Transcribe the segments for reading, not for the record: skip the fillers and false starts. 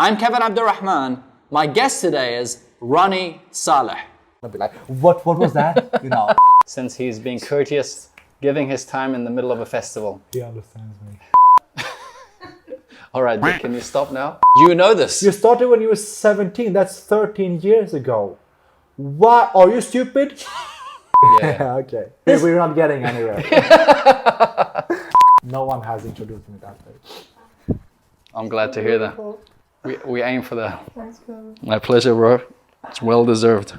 I'm Kevin Abdulrahman. My guest today is Ronie Saleh. I'll be like, what was that? Since he's being courteous, giving his time in the middle of a festival. He understands me. All right, can you stop now? You know this. You started when you were 17. That's 13 years ago. What? Are you stupid? Yeah. Okay. We're not getting anywhere. No one has introduced me that way. I'm glad to hear that. We aim for that. Thanks, Kevin. My pleasure, bro. It's well deserved.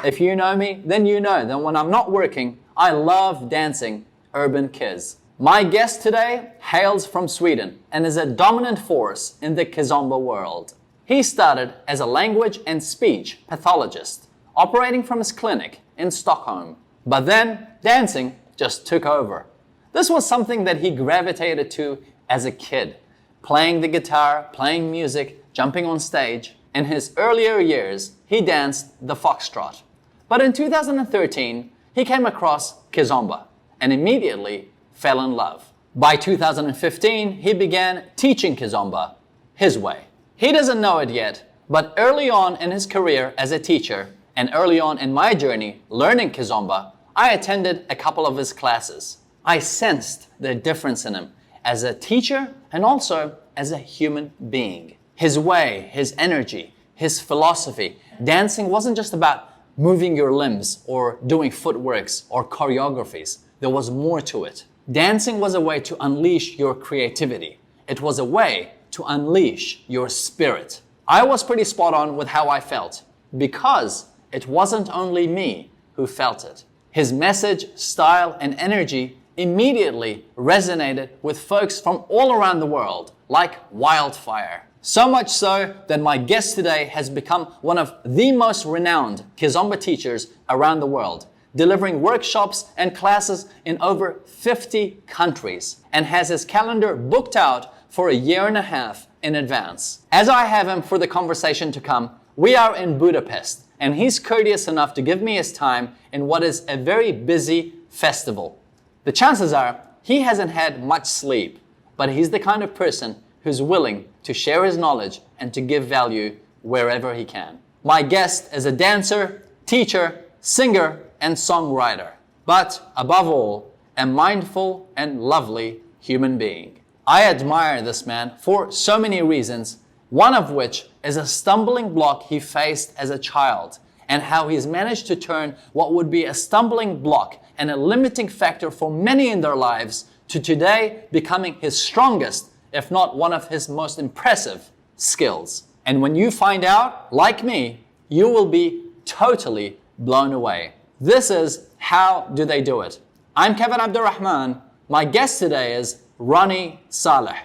If you know me, then you know that when I'm not working, I love dancing urban kiz. My guest today hails from Sweden and is a dominant force in the Kizomba world. He started as a language and speech pathologist, operating from his clinic in Stockholm. But then dancing just took over. This was something that he gravitated to as a kid, playing the guitar, playing music, jumping on stage. In his earlier years, he danced the foxtrot. But in 2013, he came across Kizomba and immediately fell in love. By 2015, he began teaching Kizomba his way. He doesn't know it yet, but early on in his career as a teacher and early on in my journey learning Kizomba, I attended a couple of his classes. I sensed the difference in him as a teacher and also as a human being. His way, his energy, his philosophy. Dancing wasn't just about moving your limbs or doing footworks or choreographies. There was more to it. Dancing was a way to unleash your creativity. It was a way to unleash your spirit. I was pretty spot on with how I felt because it wasn't only me who felt it. His message, style, and energy immediately resonated with folks from all around the world like wildfire. So much so that my guest today has become one of the most renowned Kizomba teachers around the world, delivering workshops and classes in over 50 countries, and has his calendar booked out for a year and a half in advance. As I have him for the conversation to come, we are in Budapest, and he's courteous enough to give me his time in what is a very busy festival. The chances are he hasn't had much sleep, but he's the kind of person who's willing to share his knowledge and to give value wherever he can. My guest is a dancer, teacher, singer, and songwriter, but above all, a mindful and lovely human being. I admire this man for so many reasons, one of which is a stumbling block he faced as a child and how he's managed to turn what would be a stumbling block and a limiting factor for many in their lives to today becoming his strongest, if not one of his most impressive skills. And when you find out, like me, you will be totally blown away. This is How Do They Do It? I'm Kevin Abdulrahman. My guest today is Ronie Saleh.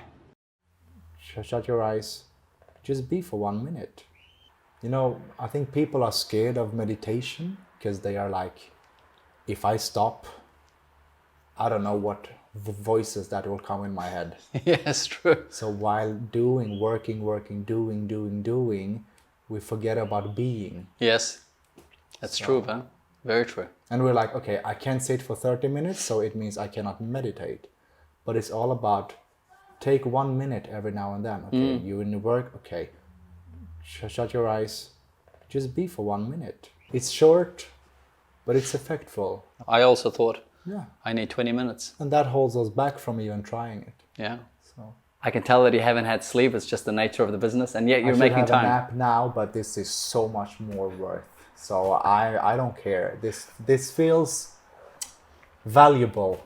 Shut your eyes. Just be for 1 minute. I think people are scared of meditation because they are like, if I stop, I don't know what voices that will come in my head. Yes, true. So while working, doing, we forget about being. Yes, that's true, huh? Very true. And we're like, okay, I can't sit for 30 minutes, so it means I cannot meditate. But it's all about take 1 minute every now and then. Okay, you in work, okay, shut your eyes, just be for 1 minute. It's short, but it's effectful. I also thought, yeah, I need 20 minutes. And that holds us back from even trying it. Yeah. So I can tell that you haven't had sleep. It's just the nature of the business, and yet you're making time. I should have a nap now, but this is so much more worth. So I don't care. This feels valuable,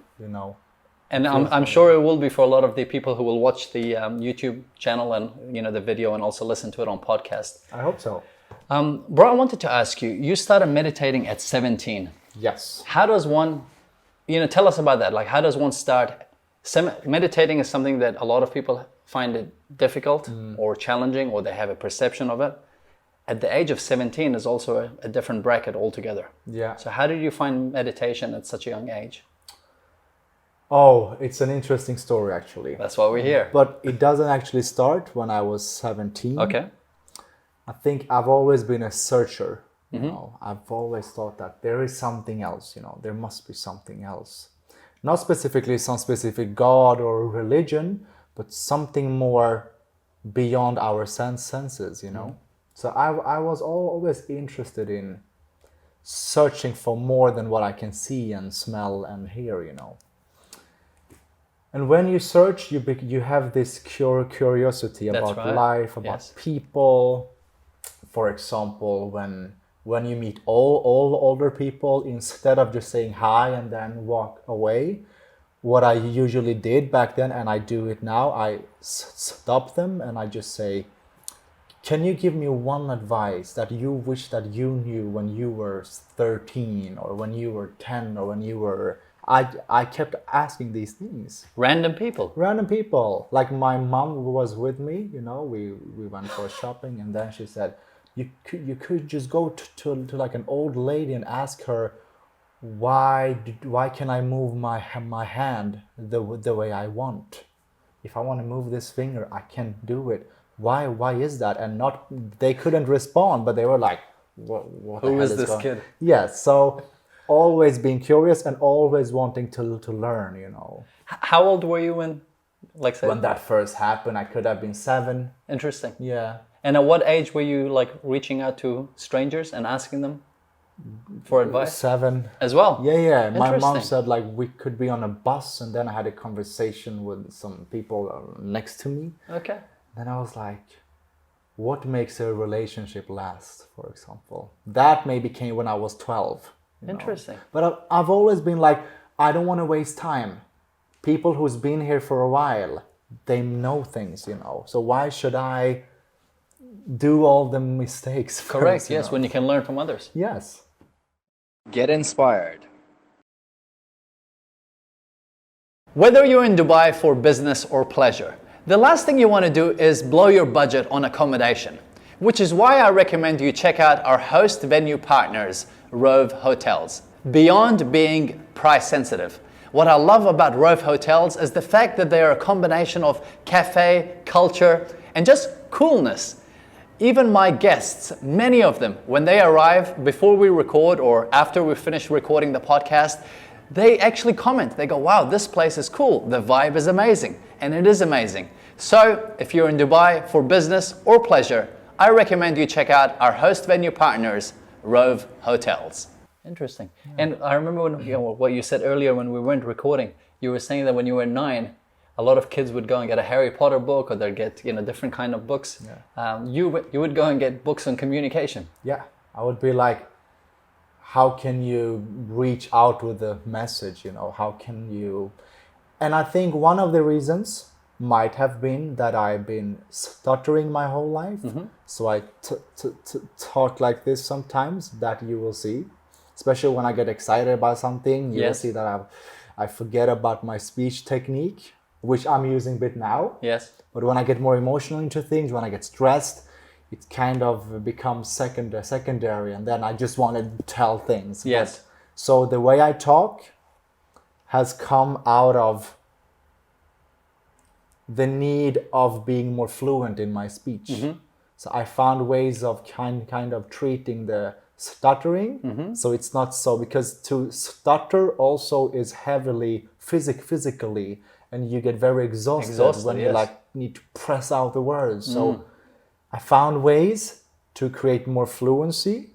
And I'm sure it will be for a lot of the people who will watch the YouTube channel and the video and also listen to it on podcast. I hope so. Bro, I wanted to ask you. You started meditating at 17. Yes. How does one, tell us about that. Like, how does one start? Meditating is something that a lot of people find it difficult or challenging, or they have a perception of it. At the age of 17 is also a different bracket altogether. Yeah. So how did you find meditation at such a young age? Oh, it's an interesting story, actually. That's why we're here. But it doesn't actually start when I was 17. Okay. I think I've always been a searcher. You know, I've always thought that there is something else. You know, there must be something else. Not specifically some specific God or religion, but something more beyond our senses. You know, so I was always interested in searching for more than what I can see and smell and hear. You know. And when you search, you have this curiosity about life, about people. For example, when you meet all older people, instead of just saying hi and then walk away, what I usually did back then, and I do it now, I stop them and I just say, can you give me one advice that you wish that you knew when you were 13 or when you were 10 or when you were... I kept asking these things. Random people. Like my mom was with me, you know, we went for shopping, and then she said, you could just go to like an old lady and ask her, why can I move my hand the way I want? If I want to move this finger, I can do it. Why is that? And they couldn't respond, but they were like, what Who is this kid? Yes, so always being curious and always wanting to learn, you know. How old were you when that first happened? I could have been 7. Interesting. Yeah. And at what age were you like reaching out to strangers and asking them for advice? 7. As well? Yeah. My mom said like we could be on a bus, and then I had a conversation with some people next to me. Okay. Then I was like, what makes a relationship last, for example? That maybe came when I was 12. Interesting. Know? But I've always been like, I don't want to waste time. People who's been here for a while, they know things, you know. So why should I do all the mistakes first? Correct, yes, when you can learn from others. Yes. Get inspired. Whether you're in Dubai for business or pleasure, the last thing you want to do is blow your budget on accommodation, which is why I recommend you check out our host venue partners, Rove Hotels. Beyond being price sensitive, what I love about Rove Hotels is the fact that they are a combination of cafe, culture, and just coolness. Even my guests, many of them, when they arrive before we record or after we finish recording the podcast, they actually comment. They go, wow, this place is cool. The vibe is amazing. And it is amazing. So if you're in Dubai for business or pleasure, I recommend you check out our host venue partners, Rove Hotels. Interesting. Yeah. And I remember what you said earlier when we weren't recording. You were saying that when you were 9, a lot of kids would go and get a Harry Potter book, or they'd get different kind of books. Yeah. You would go and get books on communication. Yeah, I would be like, how can you reach out with a message? How can you? And I think one of the reasons might have been that I've been stuttering my whole life. Mm-hmm. So I talk like this sometimes, that you will see. Especially when I get excited about something, you will see that I forget about my speech technique, which I'm using a bit now. Yes. But when I get more emotional into things, when I get stressed, it kind of becomes secondary, and then I just want to tell things. Yes. So the way I talk has come out of the need of being more fluent in my speech. Mm-hmm. So I found ways of kind of treating the stuttering. Mm-hmm. So it's not so, because to stutter also is heavily physically, and you get very exhausted when you need to press out the words. So I found ways to create more fluency,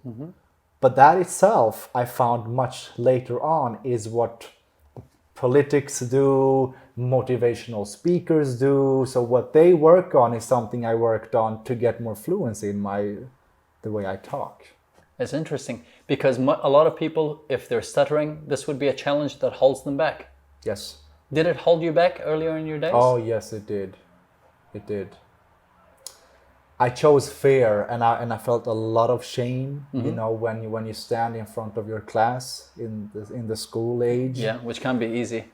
but that itself I found much later on is what politics do, motivational speakers do. So what they work on is something I worked on to get more fluency in the way I talk. It's interesting because a lot of people, if they're stuttering, this would be a challenge that holds them back. Yes. Did it hold you back earlier in your days? Oh yes, it did. It did. I chose fear, and I felt a lot of shame. Mm-hmm. When you stand in front of your class in the school age. Yeah, which can be easy.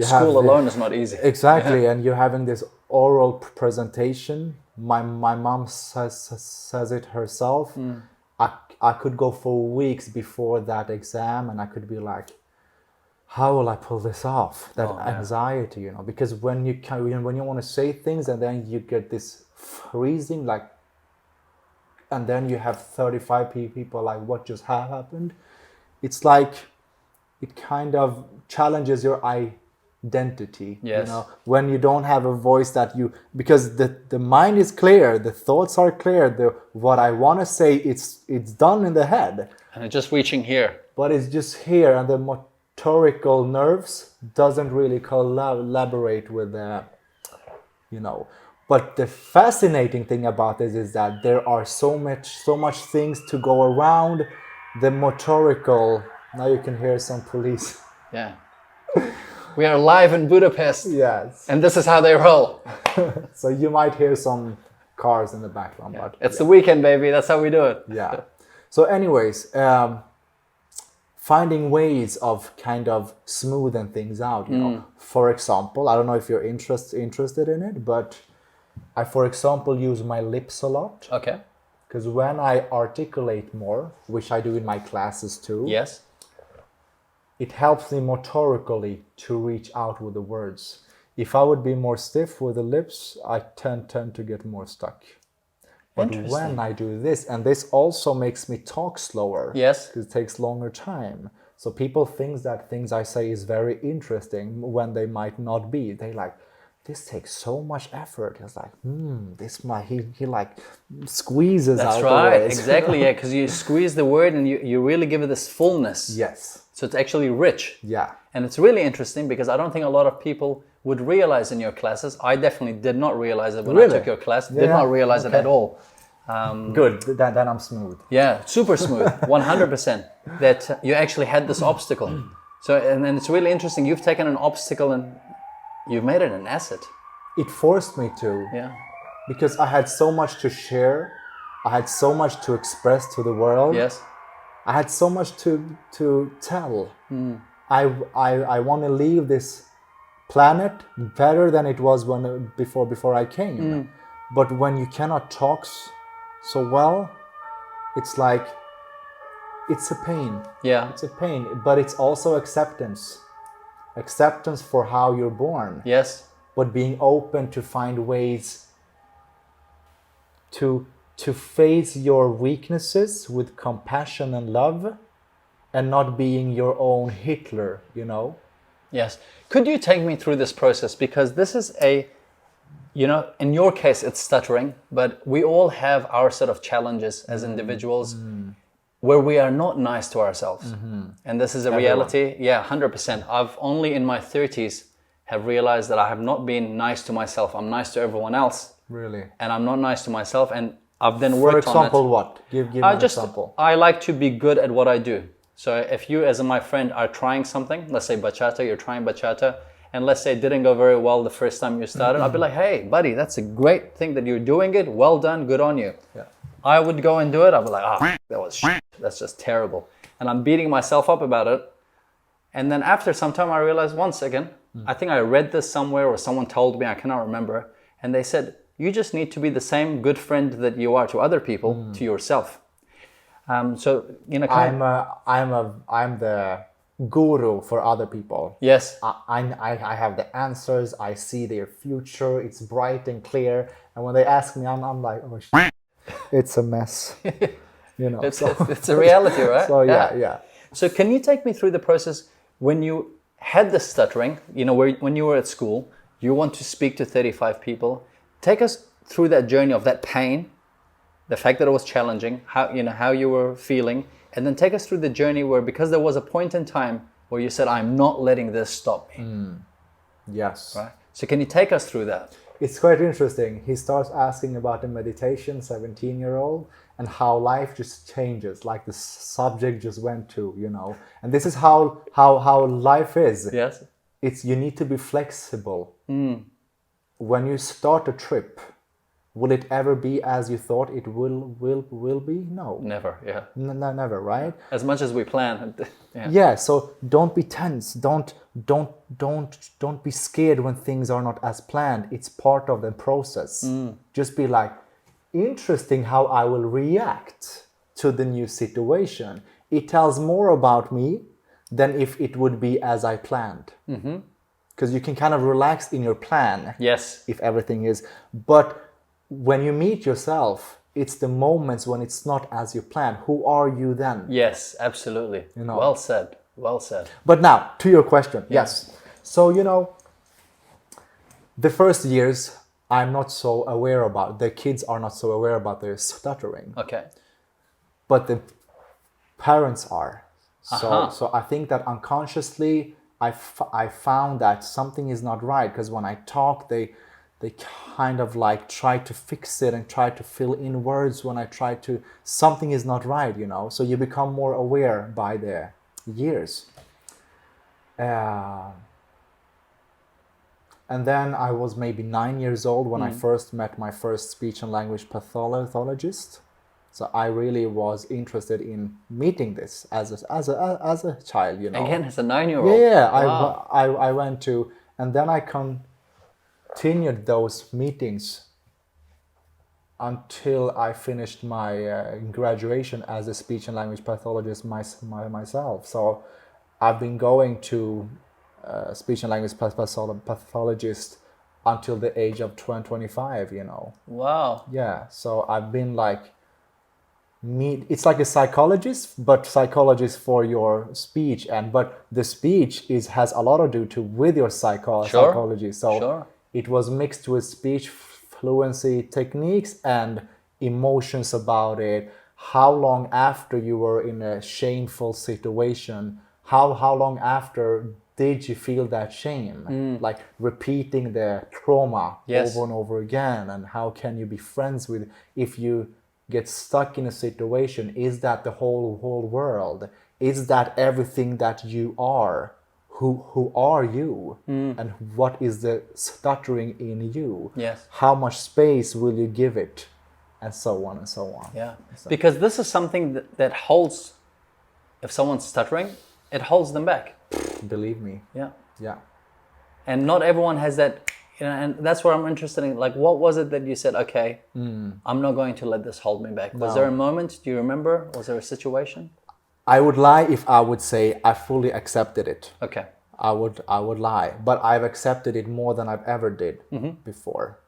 School alone is not easy. Exactly, and you're having this oral presentation. My mom says it herself. I could go for weeks before that exam, and I could be like, how will I pull this off? That anxiety, because when you want to say things and then you get this freezing, like and then you have 35 people like, what just happened? It's like, it kind of challenges your identity. Yes. You know, when you don't have a voice that you, because the mind is clear, the thoughts are clear, what I want to say, it's done in the head. And it's just reaching here. But it's just here, and the motorical nerves doesn't really collaborate with the, you know. But the fascinating thing about this is that there are so much things to go around the motorical. Now you can hear some police. Yeah. We are live in Budapest. Yes. And this is how they roll. So you might hear some cars in the background. Yeah. But it's the weekend, baby. That's how we do it. Yeah. So anyways, finding ways of kind of smoothing things out, you know. For example, I don't know if you're interested in it, but I, for example, use my lips a lot. Okay. Because when I articulate more, which I do in my classes too, Yes. it helps me motorically to reach out with the words. If I would be more stiff with the lips, I tend to get more stuck. But when I do this, and this also makes me talk slower. Yes. Because it takes longer time. So people think that things I say is very interesting when they might not be. They like, this takes so much effort. It's like, this might, he like squeezes That's out right. the words. Exactly. Yeah. Because you squeeze the word and you really give it this fullness. Yes. So it's actually rich. Yeah. And it's really interesting because I don't think a lot of people would realize in your classes. I definitely did not realize it when I took your class. Did not realize it at all. Good. Then I'm smooth. Yeah, super smooth, 100%. That you actually had this obstacle. So, and it's really interesting. You've taken an obstacle and you've made it an asset. It forced me to. Yeah. Because I had so much to share. I had so much to express to the world. Yes. I had so much to tell. I want to leave this planet better than it was when before I came. But when you cannot talk so well, it's like, it's a pain. Yeah. It's a pain, but it's also acceptance. Acceptance for how you're born. Yes. But being open to find ways to face your weaknesses with compassion and love, and not being your own Hitler, you know? Yes. Could you take me through this process? Because this is you know, in your case, it's stuttering, but we all have our set of challenges as individuals where we are not nice to ourselves. And this is a reality. Yeah, 100%. I've only in my 30s have realized that I have not been nice to myself. I'm nice to everyone else. Really? And I'm not nice to myself. And I've then worked on it. For example, what? Give an example. I like to be good at what I do. So if you, as my friend, are trying something, let's say bachata, you're trying bachata, and let's say it didn't go very well the first time you started, I'd be like, hey, buddy, that's a great thing that you're doing it. Well done. Good on you. Yeah. I would go and do it. I'd be like, that was shit. That's just terrible. And I'm beating myself up about it. And then after some time, I realized once again, I think I read this somewhere or someone told me, I cannot remember. And they said, you just need to be the same good friend that you are to other people, to yourself. So, you know, I'm the guru for other people. Yes. I have the answers. I see their future. It's bright and clear. And when they ask me, I'm like, oh shit, it's a mess. You know, it's a reality, right? So yeah. So can you take me through the process when you had the stuttering? You know, when you were at school, you want to speak to 35 people. Take us through that journey of that pain, the fact that it was challenging, how you were feeling. And then take us through the journey where, because there was a point in time where you said, I'm not letting this stop me. Yes. Right? So can you take us through that? It's quite interesting. He starts asking about the meditation, 17-year-old, and how life just changes, like the subject just went to, you know. And this is how life is. Yes. You need to be flexible. When you start a trip, will it ever be as you thought it will be? No. Never, yeah. Never, right? As much as we plan. Yeah, so don't be tense. Don't be scared when things are not as planned. It's part of the process. Just be like, interesting how I will react to the new situation. It tells more about me than if it would be as I planned. Because you can kind of relax in your plan. Yes. If everything is. But when you meet yourself, it's the moments when it's not as you plan. Who are you then? Yes, absolutely. Well said. Well said. But now, to your question, yes. So, the first years, I'm not so aware about, the kids are not so aware about their stuttering. Okay. But the parents are. So I think that unconsciously, I found that something is not right, because when I talk, they kind of like try to fix it and try to fill in words when I try to, something is not right, So you become more aware by the years. And then I was maybe 9 years old when I first met my first speech and language pathologist. So I really was interested in meeting this as a child, Again, as a 9-year-old. Yeah, Wow. I went to, and then I continued those meetings until I finished my graduation as a speech and language pathologist myself. So I've been going to speech and language pathologist until the age of 25, Wow. Yeah, so I've been like, it's like a psychologist, but psychologist for your speech, but the speech has a lot to do with your psychology. So it was mixed with speech fluency techniques and emotions about it. How long after you were in a shameful situation, how long after did you feel that shame? Like repeating the trauma over and over again, and how can you be friends with, if you get stuck in a situation, is that the whole world? Is that everything that you are? Who are you? And what is the stuttering in you? Yes. How much space will you give it? And so on and so on. Yeah. Because this is something that holds, if someone's stuttering, it holds them back. Believe me. Yeah. Yeah. And not everyone has that, and that's where I'm interested in, like, what was it that you said, okay, I'm not going to let this hold me back? Was there a moment, do you remember? Was there a situation? I would lie if I would say I fully accepted it. Okay. I would lie, but I've accepted it more than I've ever did before.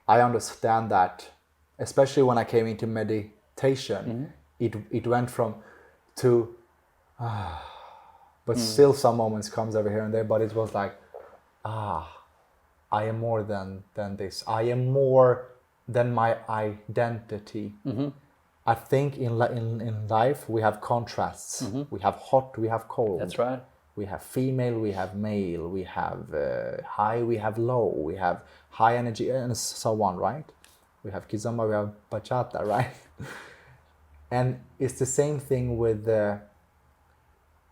I understand that, especially when I came into meditation, it went from to, but still some moments comes over here and there, but it was like, I am more than this. I am more than my identity. I think in life we have contrasts. We have hot, we have cold. That's right. We have female, we have male, we have high, we have low, we have high energy, and so on, right? We have Kizomba, we have Bachata, right? And it's the same thing with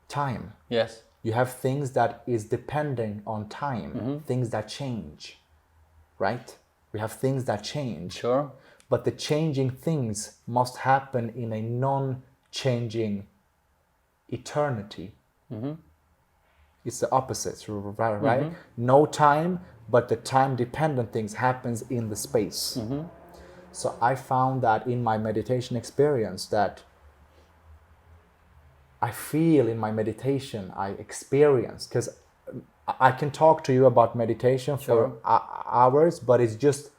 time. Yes. You have things that is depending on time, things that change, right? We have things that change. Sure. But the changing things must happen in a non-changing eternity. It's the opposite, right? No time, but the time-dependent things happens in the space. So I found that in my meditation experience that I feel in my meditation, I experience, because I can talk to you about meditation for hours, but it's just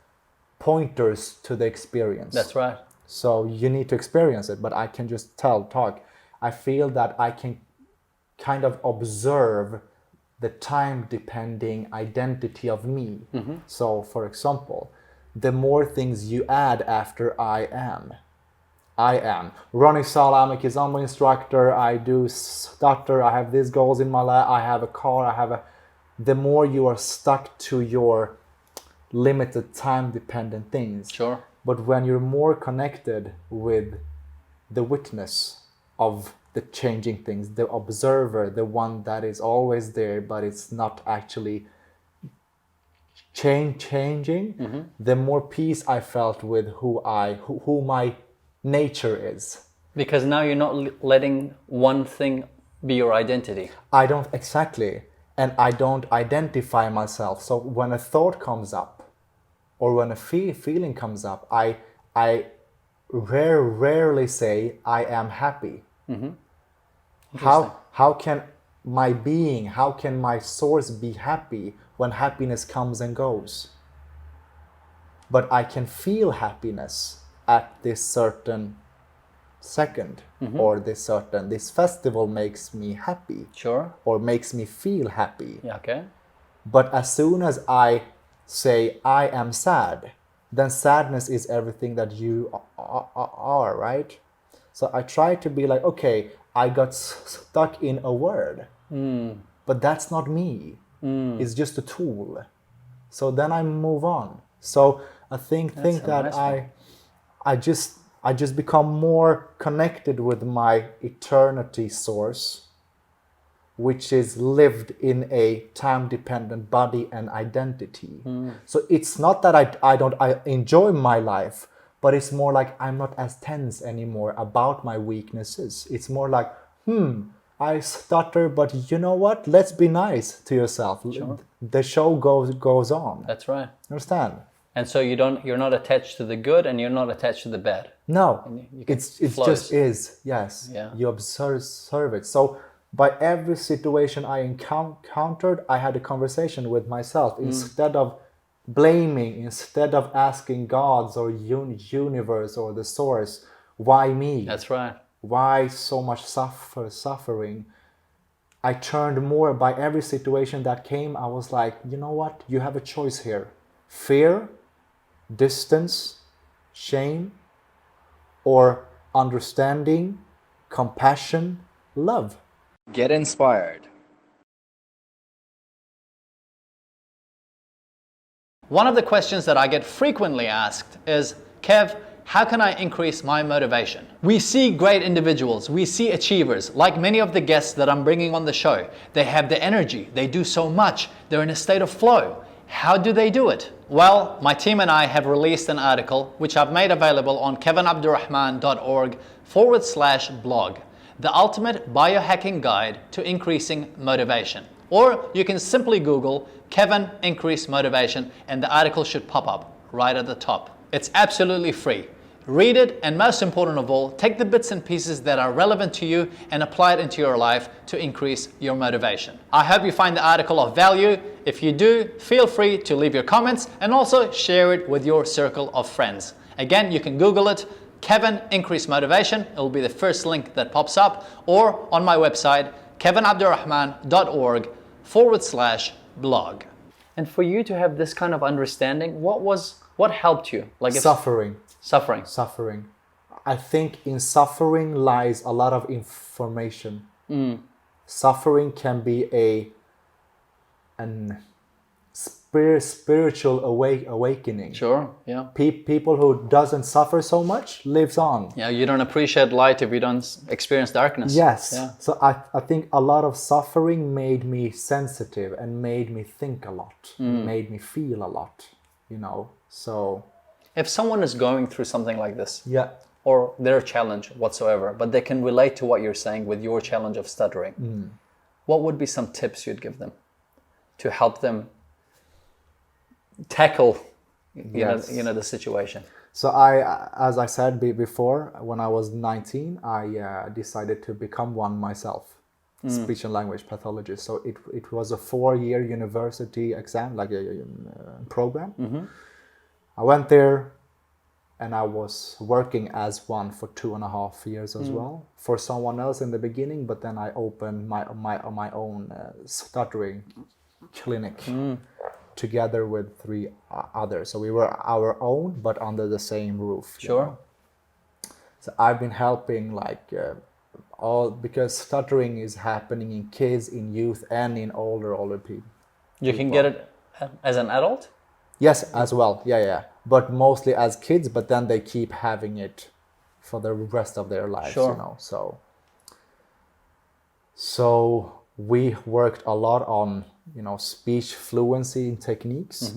pointers to the experience. That's right. So you need to experience it, but I can just talk. I feel that I can kind of observe the time-depending identity of me. So, for example, the more things you add after I am. Ronie Saleh, I'm a Kizomba instructor, I do stutter, I have these goals in my life, I have a car, the more you are stuck to your limited time-dependent things. Sure. But when you're more connected with the witness of the changing things, the observer, the one that is always there, but it's not actually changing, the more peace I felt with who my nature is. Because now you're not letting one thing be your identity. I don't, exactly. And I don't identify myself. So when a thought comes up, or when a feeling comes up, I rarely say I am happy. How can my being, how can my source be happy when happiness comes and goes? But I can feel happiness at this certain second, or this festival makes me happy, Sure. or makes me feel happy. Yeah, okay. But as soon as I say I am sad, then sadness is everything that you are, right? So I try to be like, okay, I got stuck in a word, but that's not me. It's just a tool. So then I move on. So I think that nice I just become more connected with my eternity source, which is lived in a time-dependent body and identity. So it's not that I enjoy my life, but it's more like I'm not as tense anymore about my weaknesses. It's more like, I stutter, but you know what? Let's be nice to yourself. Sure. The show goes on. That's right. Understand? And so you're not attached to the good and you're not attached to the bad. No, it just is. Yes, Yeah. you observe it. So by every situation I encountered, I had a conversation with myself instead of blaming, instead of asking gods or universe or the source, why me? That's right. Why so much suffering? I turned more by every situation that came. I was like, you know what? You have a choice here: fear, distance, shame, or understanding, compassion, love. Get inspired. One of the questions that I get frequently asked is, Kev, how can I increase my motivation? We see great individuals, we see achievers, like many of the guests that I'm bringing on the show. They have the energy, they do so much, they're in a state of flow. How do they do it? Well, my team and I have released an article which I've made available on kevinabdulrahman.org/blog, the ultimate biohacking guide to increasing motivation. Or you can simply Google Kevin Increase Motivation and the article should pop up right at the top. It's absolutely free. Read it, and most important of all, take the bits and pieces that are relevant to you and apply it into your life to increase your motivation. I hope you find the article of value. If you do, feel free to leave your comments and also share it with your circle of friends. Again, you can Google it, Kevin Increase Motivation. It will be the first link that pops up, or on my website, kevinabdulrahman.org/blog. And for you to have this kind of understanding, what helped you? Like Suffering. Suffering. I think in suffering lies a lot of information. Suffering can be an spiritual awakening. Sure, yeah. People who doesn't suffer so much lives on. Yeah, you don't appreciate light if you don't experience darkness. Yes. Yeah. So I think a lot of suffering made me sensitive and made me think a lot, made me feel a lot, so... If someone is going through something like this, Yeah. or their challenge whatsoever, but they can relate to what you're saying with your challenge of stuttering, what would be some tips you'd give them to help them tackle the situation? So as I said before, when I was 19, I decided to become one myself, speech and language pathologist. So it was a 4-year university exam, like a program. I went there and I was working as one for 2.5 years as well, for someone else in the beginning, but then I opened my own stuttering clinic together with 3 others. So we were our own, but under the same roof. Sure. So I've been helping because stuttering is happening in kids, in youth, and in older people. You can get it as an adult? Yes, as well. Yeah. But mostly as kids, but then they keep having it for the rest of their lives, Sure. So we worked a lot on, speech fluency and techniques,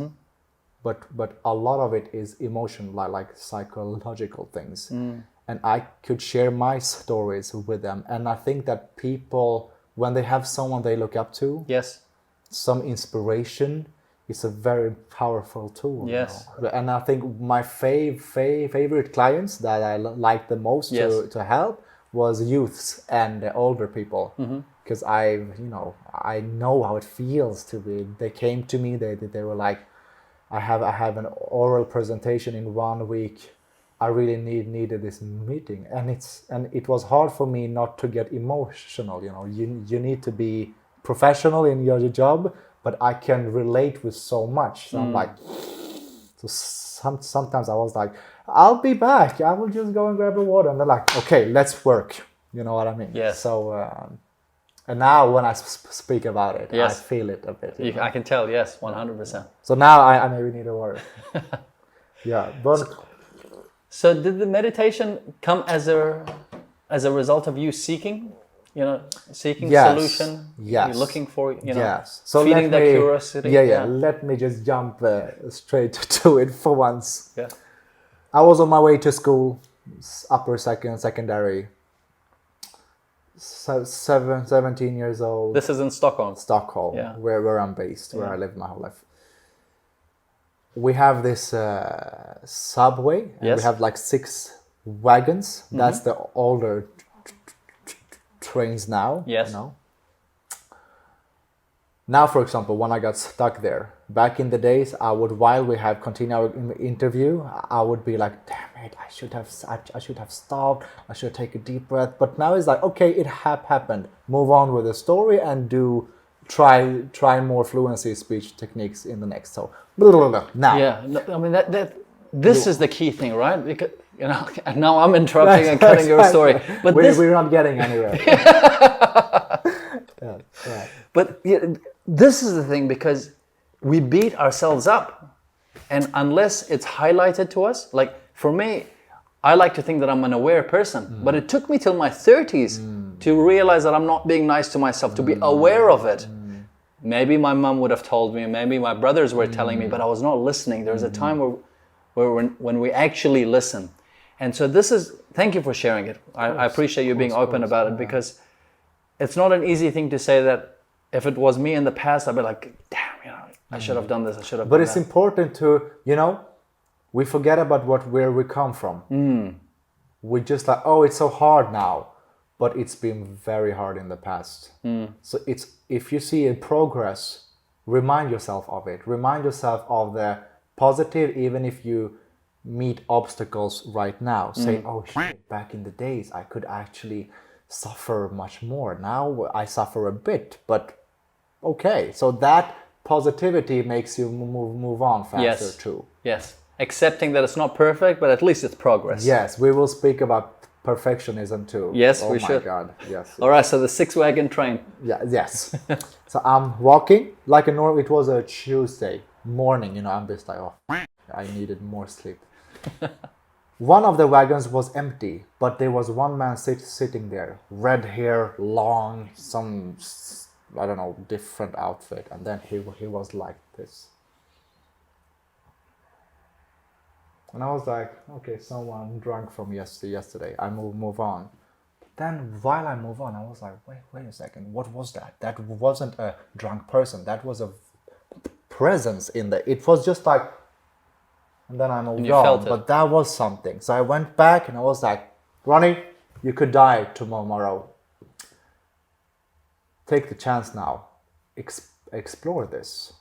but a lot of it is emotion, like psychological things. And I could share my stories with them. And I think that people, when they have someone they look up to, Yes. some inspiration, it's a very powerful tool. Yes. And I think my favorite clients that I like the most to help was youths and the older people, because I know how it feels to be. They came to me. They were like, I have an oral presentation in 1 week. I really needed this meeting, and it was hard for me not to get emotional. You need to be professional in your job, but I can relate with so much. So I'm like, sometimes I was like, I'll be back. I will just go and grab a water, and they're like, okay, let's work. You know what I mean? Yes. So and now when I speak about it, Yes. I feel it a bit. I can tell. Yes, 100%. So now I maybe need a water. Yeah, but. So did the meditation come as a result of you seeking, seeking solution? Yes. You're looking for, yes. So feeding that curiosity? Yeah. Let me just jump straight to it for once. Yeah. I was on my way to school, upper secondary, 17 years old. This is in Stockholm. Stockholm, Yeah. where I'm based, where I lived my whole life. We have this subway, and Yes. we have like 6 wagons. That's the older trains now. Yes. Now, for example, when I got stuck there, back in the days, while we have continued our interview, I would be like, damn it, I should have stopped. I should take a deep breath. But now it's like, okay, it happened. Move on with the story and try more fluency speech techniques in the next. So, now. Yeah, I mean this is the key thing, right? Because and now I'm interrupting and cutting your story, but we're not getting anywhere. Yeah, right. But this is the thing, because we beat ourselves up, and unless it's highlighted to us, like for me, I like to think that I'm an aware person, but it took me till my 30s to realize that I'm not being nice to myself, to be aware of it. Maybe my mom would have told me, maybe my brothers were telling me, but I was not listening. There's a time when we actually listen. And so thank you for sharing it. I appreciate you being open about it, because it's not an easy thing to say that if it was me in the past, I'd be like, damn, I should have done this, I should have done that. But it's important to, we forget about where we come from. We just like, oh, it's so hard now. But it's been very hard in the past. So if you see a progress, remind yourself of it. Remind yourself of the positive, even if you meet obstacles right now. Say, oh shit, back in the days, I could actually suffer much more. Now I suffer a bit, but okay. So that positivity makes you move on faster too. Yes, accepting that it's not perfect, but at least it's progress. Yes, we will speak about perfectionism too. Yes, we should. Oh my God, yes. All right, so the 6-wagon train. Yeah, yes. So I'm walking like it was a Tuesday morning, I'm just like, oh, I needed more sleep. One of the wagons was empty, but there was one man sitting there, red hair, long, some, I don't know, different outfit, and then he was like this. And I was like, okay, someone drunk from yesterday. I move on. But then while I move on, I was like, wait a second. What was that? That wasn't a drunk person. That was a presence in there. It was just like, and then I moved on. But that was something. So I went back and I was like, Ronnie, you could die tomorrow. Take the chance now. Explore this.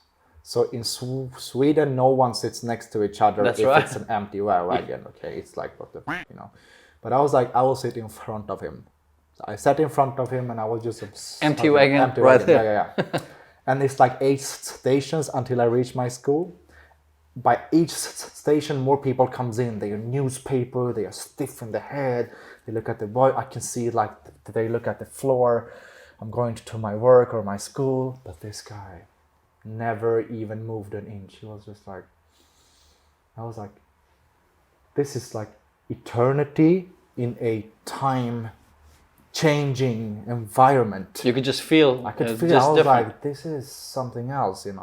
So in Sweden, no one sits next to each other if it's an empty wagon. Okay, it's like what the But I was like, I will sit in front of him. So I sat in front of him and I was just empty wagon right there. Yeah. And it's like 8 stations until I reach my school. By each station, more people comes in. They are newspaper. They are stiff in the head. They look at the boy. I can see like they look at the floor. I'm going to my work or my school, but this guy never even moved an inch. He was just like, I was like, this is like eternity in a time changing environment. You could just feel. I could feel. I was like, this is something else, And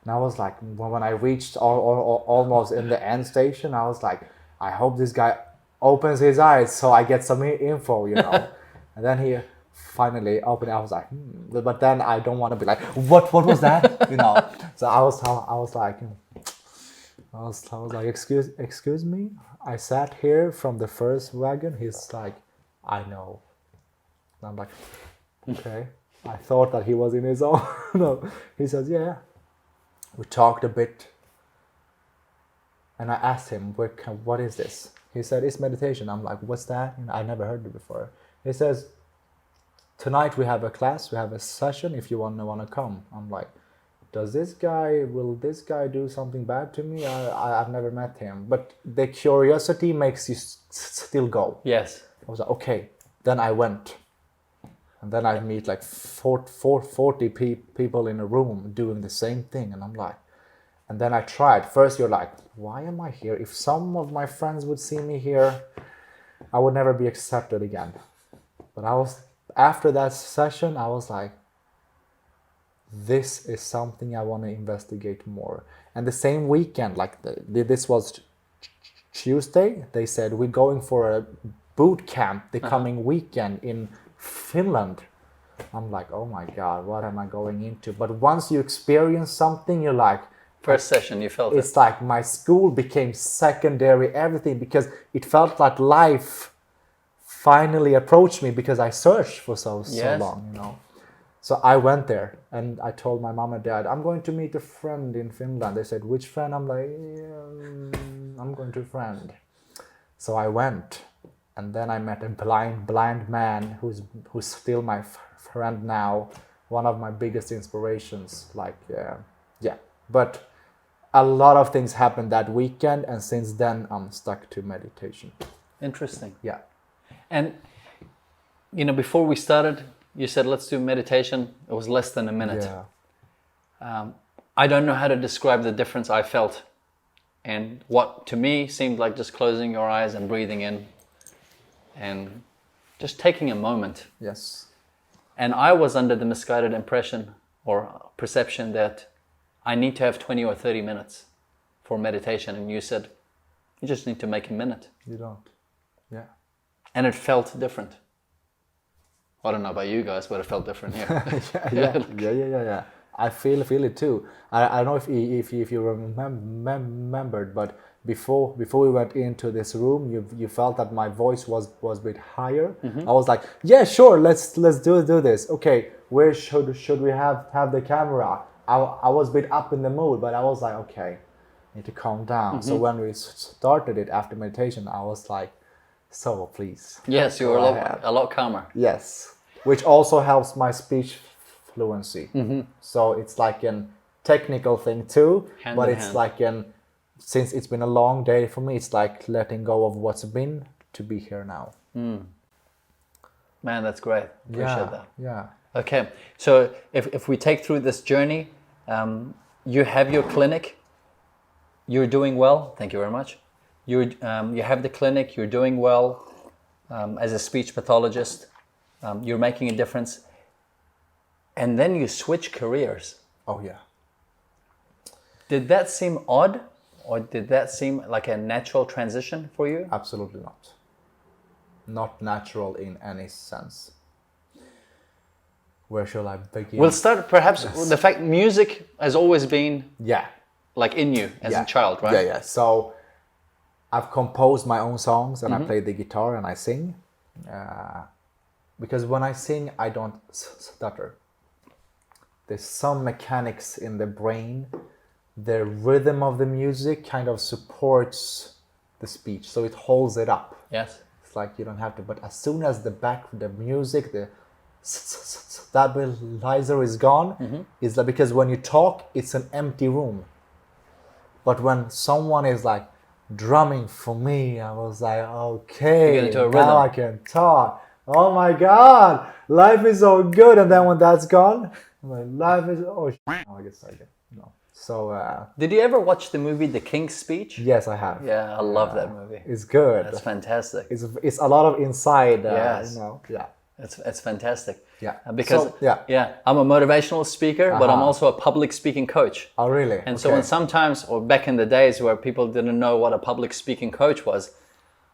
I was like, when I reached almost in the end station, I was like, I hope this guy opens his eyes so I get some info, And then he finally opened it. I was like, but then I don't want to be like, what was that? So I was like, excuse me. I sat here from the first wagon. He's like, I know. And I'm like, okay. I thought that he was in his own. No, he says, yeah. We talked a bit, and I asked him, what is this? He said, it's meditation. I'm like, what's that? I never heard it before. He says, tonight we have a class, we have a session, if you want to come. I'm like, will this guy do something bad to me? I've never met him. But the curiosity makes you still go. Yes. I was like, okay. Then I went. And then I meet like 40 people in a room doing the same thing. And I'm like, and then I tried. First you're like, why am I here? If some of my friends would see me here, I would never be accepted again. But after that session, I was like, this is something I want to investigate more. And the same weekend, like this was Tuesday, they said, we're going for a boot camp the coming weekend in Finland. I'm like, oh my God, what am I going into? But once you experience something, you're like, first session, you felt it's like my school became secondary, everything, because it felt like life finally approached me because I searched for so long, you know. So I went there and I told my mom and dad, I'm going to meet a friend in Finland. They said, which friend? I'm like, I'm going to a friend. So I went, and then I met a blind man who's still my friend now, one of my biggest inspirations. But a lot of things happened that weekend, and since then I'm stuck to meditation. Interesting. Yeah. And before we started, you said, let's do meditation. It was less than a minute. Yeah. I don't know how to describe the difference I felt. And what to me seemed like just closing your eyes and breathing in and just taking a moment. Yes. And I was under the misguided impression or perception that I need to have 20 or 30 minutes for meditation. And you said, you just need to make a minute. You don't. Yeah. And it felt different. I don't know about you guys, but it felt different here. Yeah. I feel it too. I don't know if you remembered, but before we went into this room, you felt that my voice was a bit higher. Mm-hmm. I was like, yeah, sure, let's do this. Okay, where should we have the camera? I was a bit up in the mood, but I was like, okay, I need to calm down. Mm-hmm. So when we started it after meditation, I was like, so please. Yes, you were a lot calmer. Yes, which also helps my speech fluency. Mm-hmm. So it's like a technical thing too, but it's like since it's been a long day for me, it's like letting go of what's been to be here now. Man, that's great. Appreciate that. Yeah. Okay, so if we take through this journey, you have your clinic, you're doing well. Thank you very much. You have the clinic, you're doing well as a speech pathologist. You're making a difference. And then you switch careers. Oh, yeah. Did that seem odd? Or did that seem like a natural transition for you? Absolutely not. Not natural in any sense. Where shall I begin? We'll start perhaps with the fact music has always been like in you as a child, right? Yeah. So I've composed my own songs and I play the guitar and I sing. Because when I sing, I don't stutter. There's some mechanics in the brain. The rhythm of the music kind of supports the speech, so it holds it up. Yes. It's like you don't have to, but as soon as the music, the stabilizer is gone, it's like, because when you talk, it's an empty room. But when someone is like drumming for me, I was like, okay, now I can talk. Oh my God, life is so good. And then when that's gone, I'm like, life is, I get started. No. So, did you ever watch the movie The King's Speech? Yes, I have. Yeah, I love that movie. It's good. That's fantastic. It's a lot of inside. Yes. Yeah. It's fantastic. Yeah. Because I'm a motivational speaker, but I'm also a public speaking coach. Oh, really? And so when sometimes, or back in the days where people didn't know what a public speaking coach was,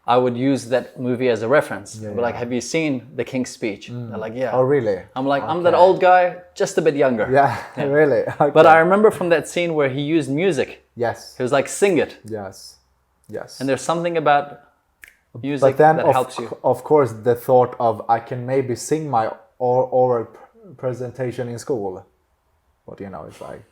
I would use that movie as a reference. But like, have you seen The King's Speech? They're like, yeah. Oh, really? I'm like, I'm that old guy, just a bit younger. Yeah. Really? Okay. But I remember from that scene where he used music. Yes. He was like, sing it. Yes. And there's something about music that helps you. Of course, the thought of I can maybe sing my oral presentation in school. But it's like...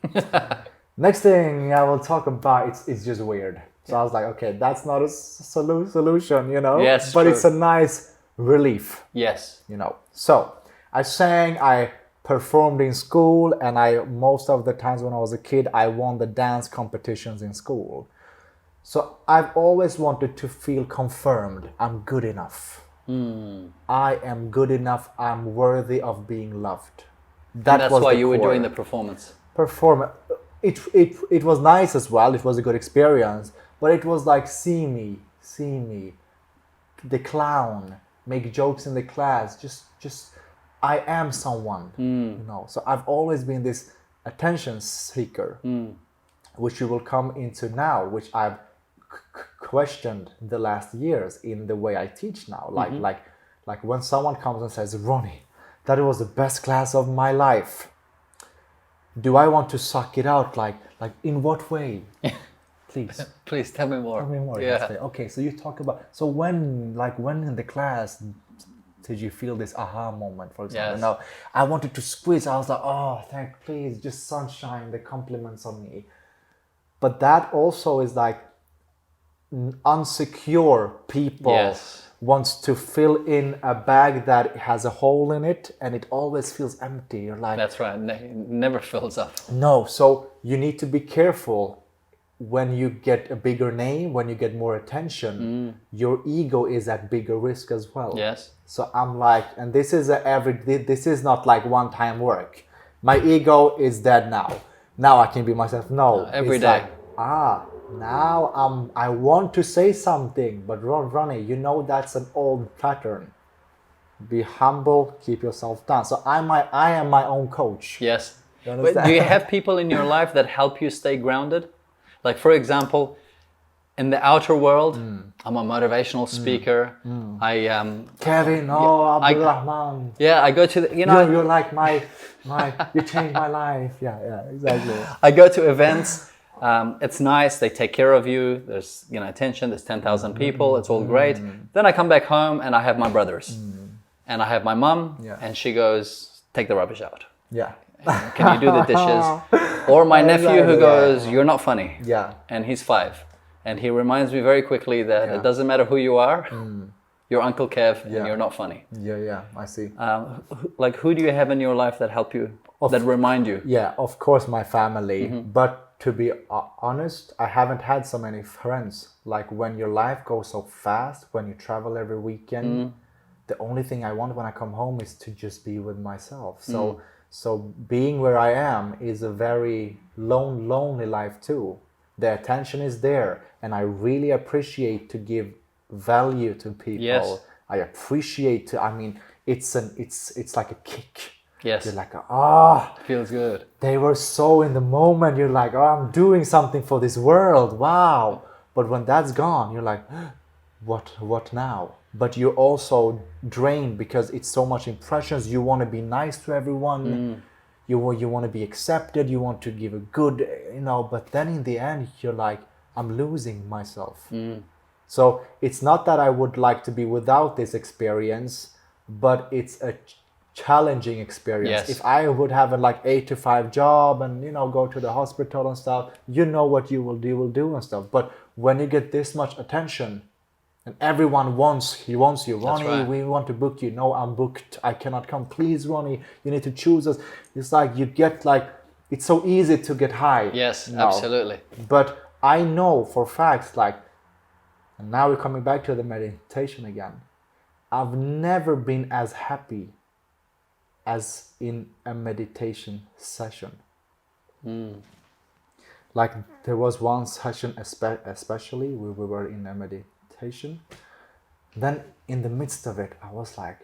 Next thing I will talk about, it's just weird. So I was like, okay, that's not a solution, you know. Yes, but true. it's a nice relief, Yes. you know. So I sang, I performed in school, and most of the times when I was a kid, I won the dance competitions in school. So I've always wanted to feel confirmed. I'm good enough. I am good enough. I'm worthy of being loved. That's was why the you were core. doing the performance. It was nice as well. It was a good experience, but it was like, see me, the clown, make jokes in the class. Just I am someone, you know. So I've always been this attention seeker, which you will come into now, which I've questioned the last years in the way I teach now. Like when someone comes and says, Ronnie, that was the best class of my life. Do I want to suck it out? Like in what way? Please. Please tell me more. Tell me more. Yeah. Okay, so you talk about, so when in the class did you feel this aha moment, for example? Yes. Now, I wanted to squeeze. I was like, oh, please, just sunshine, the compliments on me. But that also is like unsecure people Yes. wants to fill in a bag that has a hole in it, and it always feels empty. You're like, That's right. Never fills up. no. So you need to be careful when you get a bigger name, when you get more attention. Your ego is at bigger risk as well. Yes. So I'm like, and this is this is not like one-time work. My ego is dead now. Now I can be myself. No, every it's day. Like, now I want to say something, but Ronnie, you know that's an old pattern. Be humble, keep yourself down. So I am my own coach. Yes. You But understand? do you have people in your life that help you stay grounded? Like, for example, in the outer world, I'm a motivational speaker. Kevin, Abdulrahman. I go to the, You're like my you changed my life. Yeah, exactly. I go to events. It's nice. They take care of you. There's attention. There's 10,000 people. It's all great. Then I come back home and I have my brothers, and I have my mom, and she goes, "Take the rubbish out. Yeah. Can you do the dishes?" Or my nephew who goes, "You're not funny." Yeah. And he's 5, and he reminds me very quickly that it doesn't matter who you are. You're Uncle Kev, and you're not funny. Yeah, I see. Like, who do you have in your life that help you, that remind you? Yeah, of course, my family. But to be honest, I haven't had so many friends. Like, when your life goes so fast, when you travel every weekend, the only thing I want when I come home is to just be with myself. So being where I am is a very lonely life too. The attention is there, and I really appreciate to give value to people. Yes. I appreciate it's like a kick. Yes. You're like, Feels good. they were so in the moment. You're like, I'm doing something for this world. Wow. But when that's gone, you're like, what now? But you're also drained because it's so much impressions. You want to be nice to everyone. You want to be accepted. You want to give a good, but then in the end, you're like, I'm losing myself. So it's not that I would like to be without this experience, but it's a challenging experience. Yes. If I would have a 8 to 5 job and go to the hospital and stuff, what you will do and stuff. But when you get this much attention and everyone wants you, Ronnie, right. we want to book you. No, I'm booked. I cannot come. Please, Ronnie, you need to choose us. It's like you get it's so easy to get high. Yes, now. absolutely. But I know for facts, and now we're coming back to the meditation again. I've never been as happy as in a meditation session. Like, there was one session especially we were in a meditation. Then in the midst of it, I was like,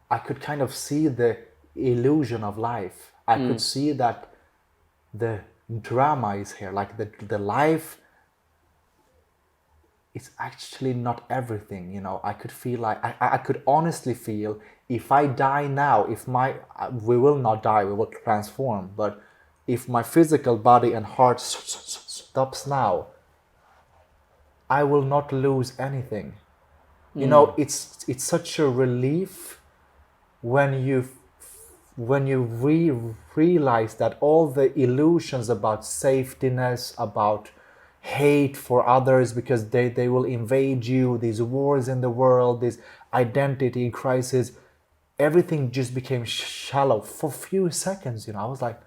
I could kind of see the illusion of life. I could see that the drama is here, like the life is actually not everything. I could feel like I could honestly feel, if I die now, we will not die, we will transform, but if my physical body and heart stops now, I will not lose anything. It's such a relief when you realize that all the illusions about safetyness, about hate for others because they will invade you, these wars in the world, this identity crisis, everything just became shallow for a few seconds. I was like,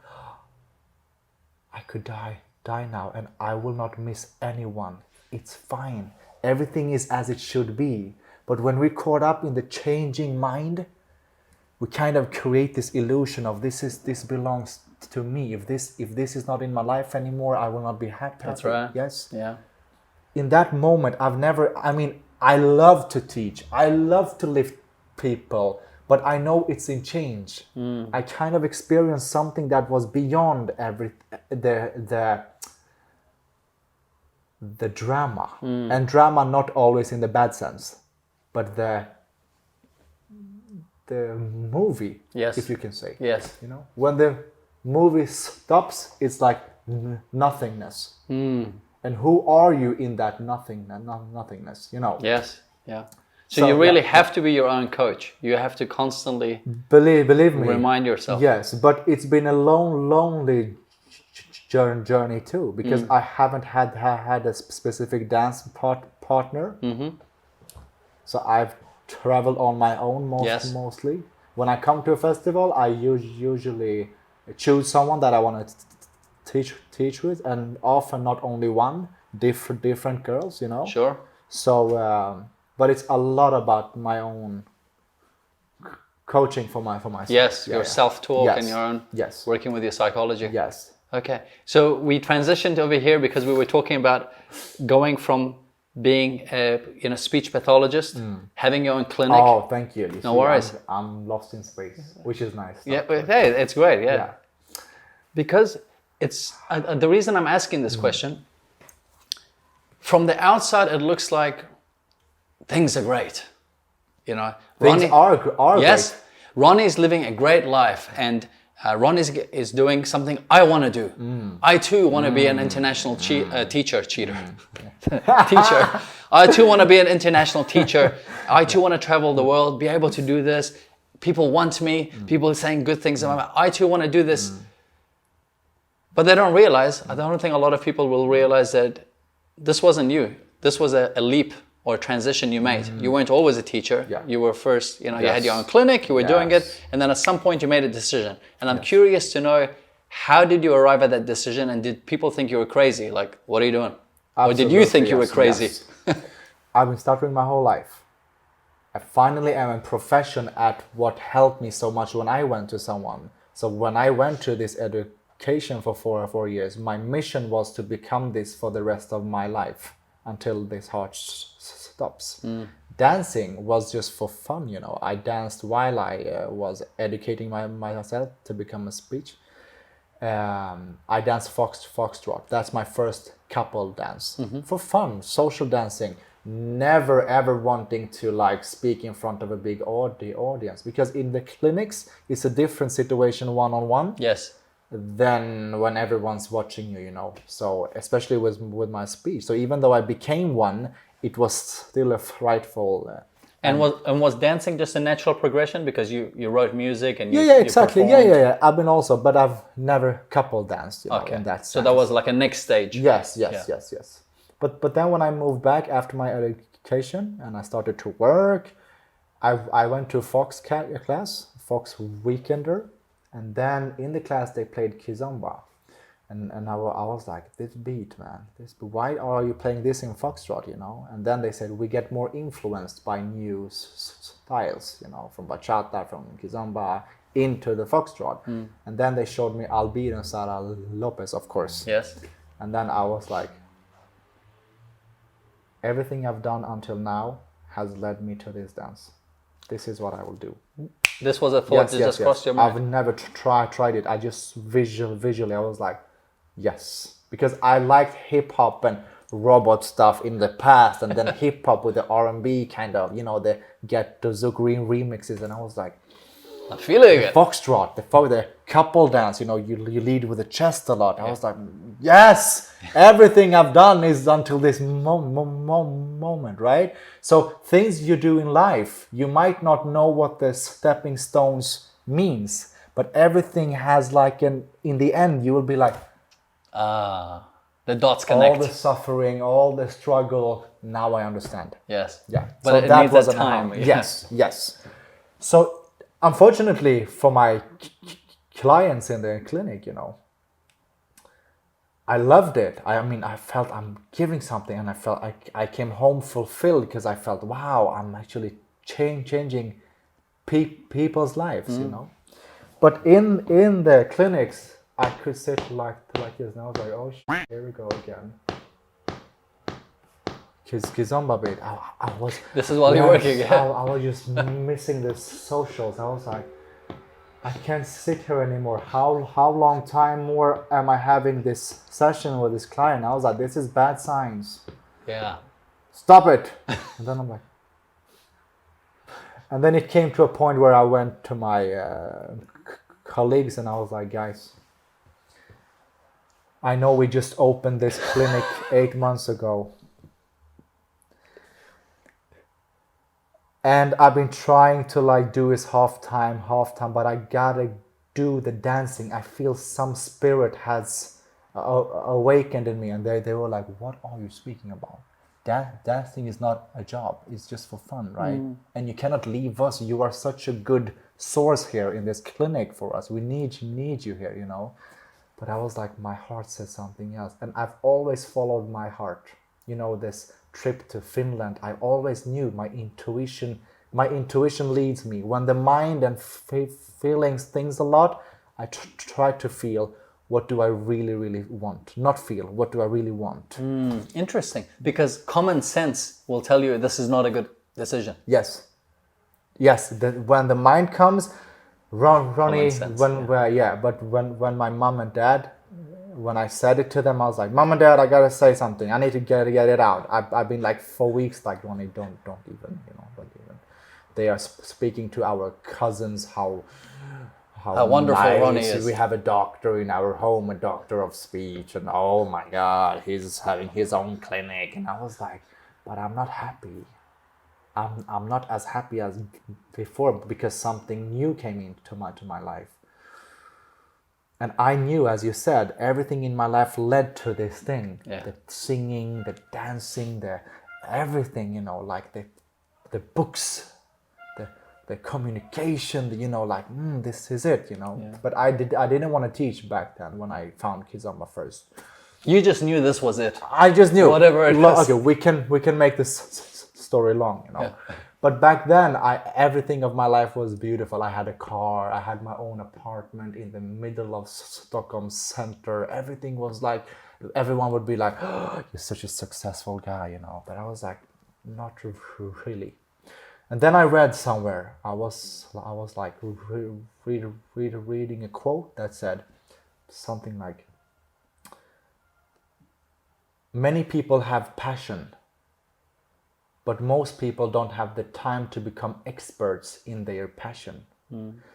I could die now, and I will not miss anyone. It's fine. Everything is as it should be. But when we're caught up in the changing mind, we kind of create this illusion of this belongs to me. If this is not in my life anymore, I will not be happy. That's right. Yes. Yeah. In that moment, I love to teach. I love to lift people, but I know it's in change. I kind of experienced something that was beyond the drama. And drama not always in the bad sense, but the movie, Yes. if you can say. Yes. When the movie stops, it's like nothingness. And who are you in that nothingness? Yes. Yeah. So you really have to be your own coach. You have to constantly believe me, remind yourself. Yes, but it's been a lonely journey too, because I haven't had a specific dance partner. So I've traveled on my own mostly. When I come to a festival, I usually choose someone that I want to teach with, and often not only one, different girls. Sure. So, but it's a lot about my own coaching for myself. Yes, your self-talk Yes. and your own Yes. working with your psychology. Yes. Okay. So we transitioned over here because we were talking about going from being a speech pathologist, having your own clinic. Oh, thank you. No worries. I'm lost in space, which is nice. Yeah, but hey, it's great. Yeah. Yeah. Because it's the reason I'm asking this question. From the outside, it looks like things are great. Things Ronnie, are yes, great. Ronnie's living a great life, and Ronnie is doing something I want to do. I too want to be an international teacher. Teacher. I too want to be an international teacher. I too want to travel the world, be able to do this. People want me. People are saying good things about me. I too want to do this. But they don't realize, I don't think a lot of people will realize that this wasn't you. This was a leap or a transition you made. You weren't always a teacher. Yeah. You were first, you had your own clinic, you were doing it, and then at some point you made a decision. And I'm curious to know, how did you arrive at that decision, and did people think you were crazy? Like, what are you doing? Or did you think you were crazy? Yes. I've been stuttering my whole life. I finally am a profession at what helped me so much when I went to someone. So when I went to this education for 4 years, my mission was to become this for the rest of my life until this heart stops. Dancing was just for fun, I danced while I was educating myself to become a speech. I danced foxtrot. That's my first couple dance. For fun, social dancing. Never ever wanting to speak in front of a big audience, because in the clinics it's a different situation one-on-one. Yes. Than when everyone's watching you, So especially with my speech. So even though I became one, it was still a frightful. And was dancing just a natural progression because you wrote music and you exactly. You performed? Yeah. I've been also, but I've never couple danced. In that sense. So that was like a next stage. Yes. But then when I moved back after my education and I started to work, I went to Fox class, Fox Weekender. And then in the class they played Kizomba, and I was like, this beat, man, why are you playing this in Foxtrot, And then they said, we get more influenced by new styles, from bachata, from Kizomba into the Foxtrot. And then they showed me Albir and Sara Lopez, of course. Yes. And then I was like, everything I've done until now has led me to this dance. This is what I will do. This was a thought that just crossed your mind. I've never tried it. I just visually, I was like, yes. Because I liked hip hop and robot stuff in the past, and then hip hop with the R&B kind of, the Get the Zouk remixes, and I was like, I'm feeling it. Foxtrot, the couple dance, you lead with the chest a lot. I was like, yes, everything I've done is until this moment, right? So things you do in life, you might not know what the stepping stones means, but everything has in the end, you will be like, The dots all connect. the suffering, all the struggle. Now I understand. Yes. Yeah. But So it that needs was that an aha. time. Yeah. Yes. So unfortunately for my clients in the clinic, I loved it. I mean, I felt I'm giving something, and I felt I came home fulfilled because I felt, wow, I'm actually changing people's lives, But in the clinics, I could sit like this, and I was like, oh, here we go again. Kizomba bit. I was. This is while you're working. I was just missing the socials. I was like, I can't sit here anymore. How long time more am I having this session with this client? I was like, this is bad signs. Yeah. Stop it. And then I'm like, and then it came to a point where I went to my colleagues and I was like, guys, I know we just opened this clinic 8 months ago. And I've been trying to do this half time, but I gotta do the dancing. I feel some spirit has awakened in me, and they were like, what are you speaking about? Dancing is not a job, it's just for fun, right? And you cannot leave us. You are such a good source here in this clinic for us. We need you here, But I was like, my heart says something else. And I've always followed my heart. This trip to Finland, I always knew my intuition leads me. When the mind and feelings things a lot, I try to feel, what do I really, really want? Not feel, what do I really want? Interesting, because common sense will tell you this is not a good decision. Yes. When the mind comes, Ronnie, but when my mom and dad, when I said it to them, I was like, Mom and Dad, I gotta say something. I need to get it out. I've been like 4 weeks, like, Ronnie, don't even, don't even. They are speaking to our cousins how wonderful nice. Ronnie is. We have a doctor in our home, a doctor of speech, and oh my God, he's having his own clinic. And I was like, but I'm not happy. I'm not as happy as before because something new came into my life. And I knew, as you said, everything in my life led to this thing. Yeah. The singing, the dancing, the everything, like the books, the communication, this is it, Yeah. But I didn't want to teach back then when I found Kizomba first. You just knew this was it. I just knew. Whatever it is. Okay, we can make this story long, Yeah. But back then, everything of my life was beautiful. I had a car, I had my own apartment in the middle of Stockholm center. Everything was like, everyone would be like, oh, you're such a successful guy, But I was like, not really. And then I read somewhere, I was like reading a quote that said something like, many people have passion, but most people don't have the time to become experts in their passion.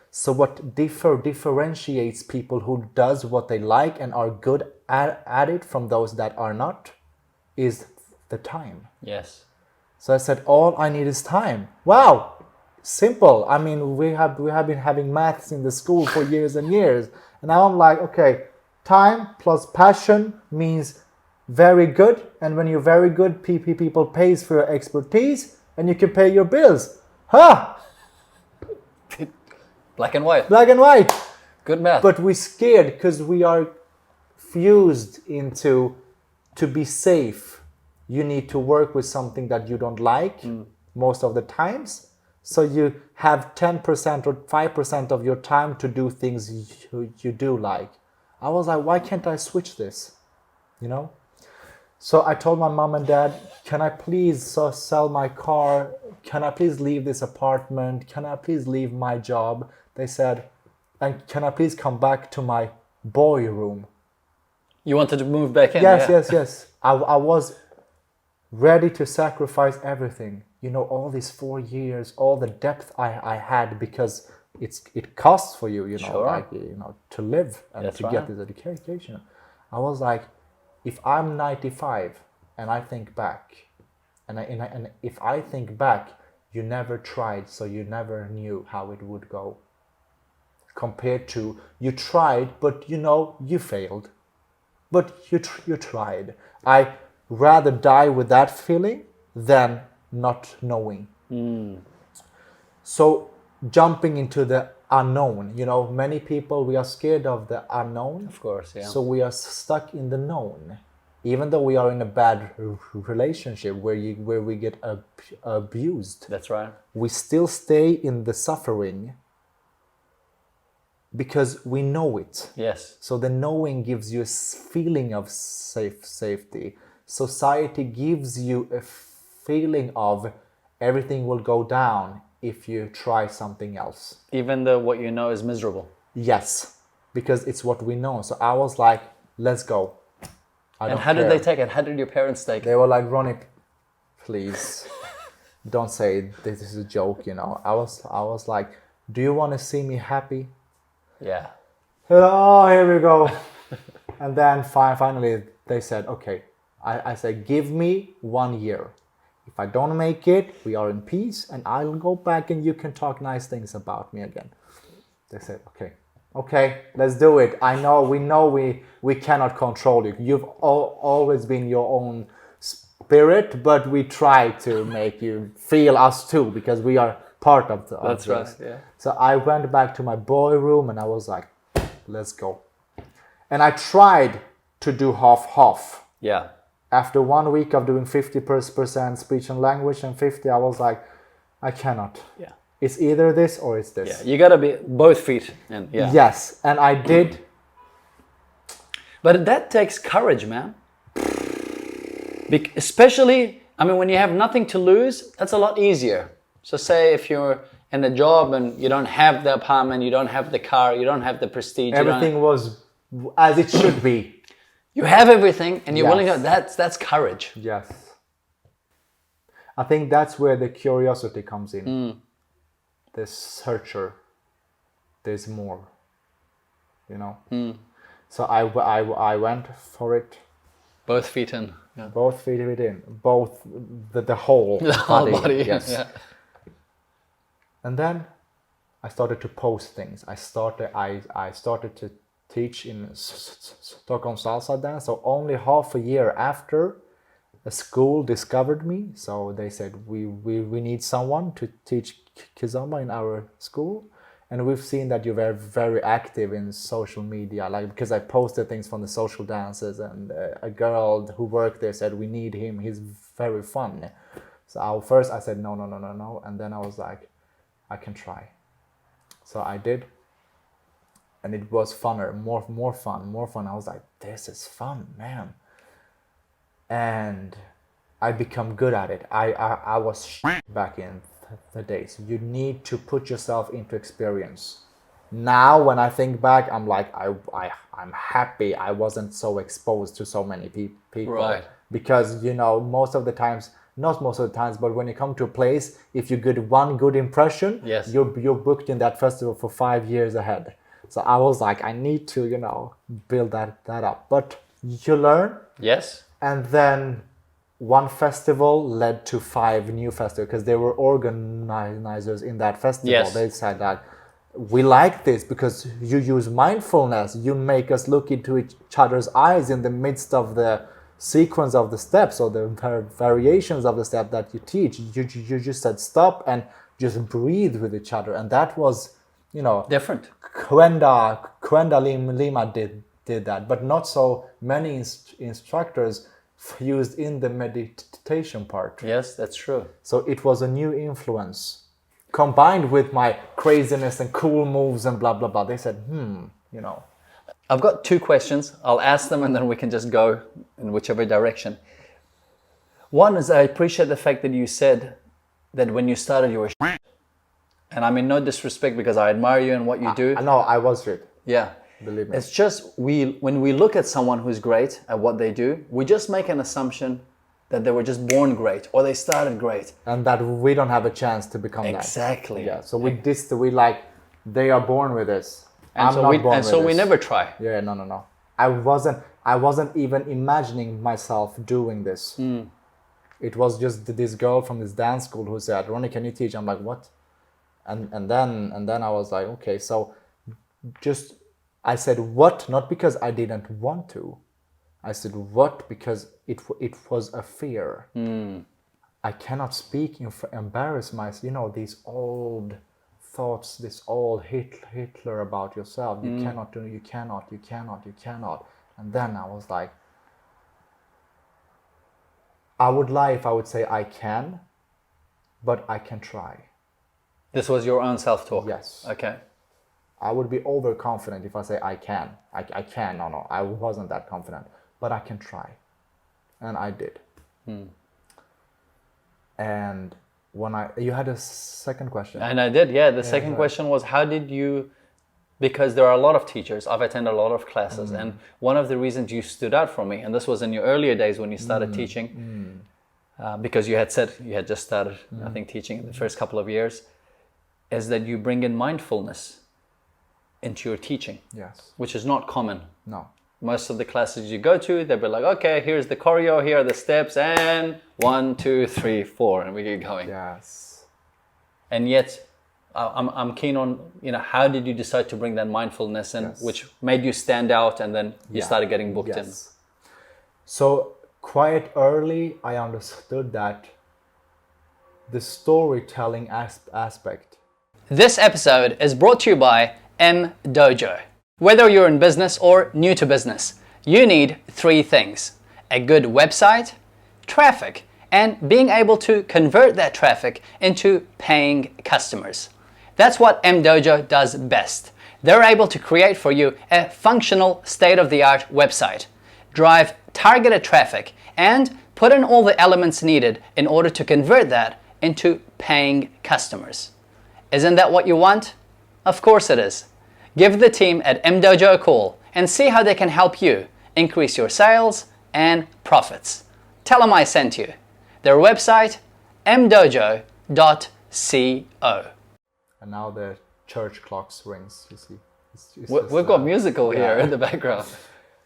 So what differentiates people who does what they like and are good at it from those that are not is the time. Yes. So I said, all I need is time. Wow, simple. I mean, we have been having maths in the school for years and years, and now I'm like, okay, time plus passion means very good, and when you're very good, people pays for your expertise, and you can pay your bills. Ha! Black and white. Black and white. Good math. But we're scared because we are fused into, to be safe, you need to work with something that you don't like most of the times. So you have 10% or 5% of your time to do things you do like. I was like, why can't I switch this? So I told my mom and dad, can I please sell my car? Can I please leave this apartment? Can I please leave my job? They said, and can I please come back to my boy room? You wanted to move back in? Yes. I was ready to sacrifice everything. All these 4 years, all the depth I had, because it costs for you, Sure. to live and That's to get this education. I was like, if I'm 95 and I think back, and if I think back, you never tried, so you never knew how it would go. Compared to, you tried, but you failed. but you tried. I rather die with that feeling than not knowing. So jumping into the unknown, many people, we are scared of the unknown. Of course, yeah. So we are stuck in the known. Even though we are in a bad relationship where we get abused, That's right. we still stay in the suffering because we know it. Yes. So the knowing gives you a feeling of safety. Society gives you a feeling of everything will go down if you try something else. Even though what you know is miserable. Yes, because it's what we know. So I was like, let's go. And how did they take it? How did your parents take it? They were like, Ronnie, please don't say this is a joke, I was like, do you want to see me happy? Yeah. Oh, here we go. And then finally they said, okay. I said, give me 1 year. If I don't make it, we are in peace, and I'll go back and you can talk nice things about me again. They said, okay, let's do it. We know we cannot control you. You've always been your own spirit, but we try to make you feel us too, because we are part of the. That's right, yeah. So I went back to my boy room and I was like, let's go. And I tried to do half. Yeah. After 1 week of doing 50% speech and language and 50, I was like, I cannot. Yeah. It's either this or it's this. Yeah, you gotta be both feet in. Yeah. Yes, and I did. But that takes courage, man. Especially, when you have nothing to lose, that's a lot easier. So say if you're in a job and you don't have the apartment, you don't have the car, you don't have the prestige. Everything was as it should be. You have everything and you're willing to, Yes. that's courage. Yes. I think that's where the curiosity comes in. The searcher. There's more. So I went for it. Both feet in. Yeah. Both feet in. Both the whole The whole body. Yes. Yeah. And then I started to post things. I started to teach in Stockholm salsa dance. So only half a year after, a school discovered me. So they said, we need someone to teach Kizomba in our school. And we've seen that you're very, very active in social media, because I posted things from the social dances, and a girl who worked there said, we need him, he's very fun. So first I said, no. And then I was like, I can try. So I did. And it was funner, more fun. I was like, this is fun, man. And I become good at it. I was back in the days. You need to put yourself into experience. Now, when I think back, I'm like, I'm happy I wasn't so exposed to so many people. Right. Because, most of the times, not most of the times, but when you come to a place, if you get one good impression, yes, you're booked in that festival for 5 years ahead. So I was like, I need to, build that up. But you learn. Yes. And then one festival led to 5 new festivals, because they were organizers in that festival. Yes. They said that we like this because you use mindfulness. You make us look into each other's eyes in the midst of the sequence of the steps or the variations of the step that you teach. You just said stop and just breathe with each other. And that was, different. Kwenda Lima did that, but not so many instructors used in the meditation part. Yes, that's true. So it was a new influence combined with my craziness and cool moves and blah blah blah. They said, I've got 2 questions. I'll ask them and then we can just go in whichever direction. One is, I appreciate the fact that you said that when you started you were and I mean no disrespect, because I admire you and what you do. No, I was it. Yeah. Believe me. It's just when we look at someone who's great at what they do, we just make an assumption that they were just born great or they started great. And that we don't have a chance to become that. Exactly. Yeah. So we like, they are born with this. And we never try. Yeah, no. I wasn't even imagining myself doing this. It was just this girl from this dance school who said, Ronnie, can you teach? I'm like, what? And then I was like, okay, so just I said what, not because I didn't want to, I said, what? Because it was a fear. I cannot speak, embarrass myself. You know, these old thoughts, this old Hitler about yourself. You cannot do, you cannot. And then I was like, I would lie if I would say I can, but I can try. This was your own self-talk? Yes. Okay. I would be overconfident if I say I can. I can. No, I wasn't that confident. But I can try. And I did. And when you had a second question. And I did, yeah. The second question was, how did you, because there are a lot of teachers, I've attended a lot of classes, and one of the reasons you stood out for me, and this was in your earlier days when you started teaching, because you had said you had just started, I think, teaching in the first couple of years, is that you bring in mindfulness into your teaching. Yes. Which is not common. No. Most of the classes you go to, they'll be like, okay, here's the choreo, here are the steps, and 1, 2, 3, 4, and we get going. Yes. And yet, I'm keen on, how did you decide to bring that mindfulness in, which made you stand out, and then you started getting booked in? So quite early, I understood that the storytelling aspect. This episode is brought to you by M Dojo. Whether you're in business or new to business, you need 3 things: a good website, traffic, and being able to convert that traffic into paying customers. That's what M Dojo does best. They're able to create for you a functional, state-of-the-art website, drive targeted traffic, and put in all the elements needed in order to convert that into paying customers. Isn't that what you want? Of course it is. Give the team at M Dojo a call and see how they can help you increase your sales and profits. Tell them I sent you. Their website, mdojo.co. And now the church clocks rings, you see. We've got musical here in the background.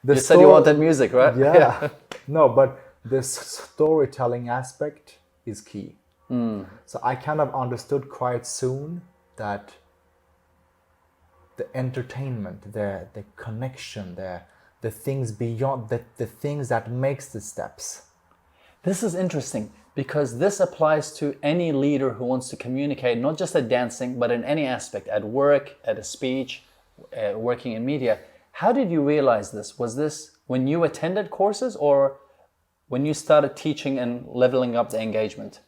You said you wanted music, right? Yeah. No, but this storytelling aspect is key. So I kind of understood quite soon that the entertainment, the connection, the things beyond, the things that makes the steps. This is interesting because this applies to any leader who wants to communicate, not just at dancing, but in any aspect, at work, at a speech, working in media. How did you realize this? Was this when you attended courses or when you started teaching and leveling up the engagement?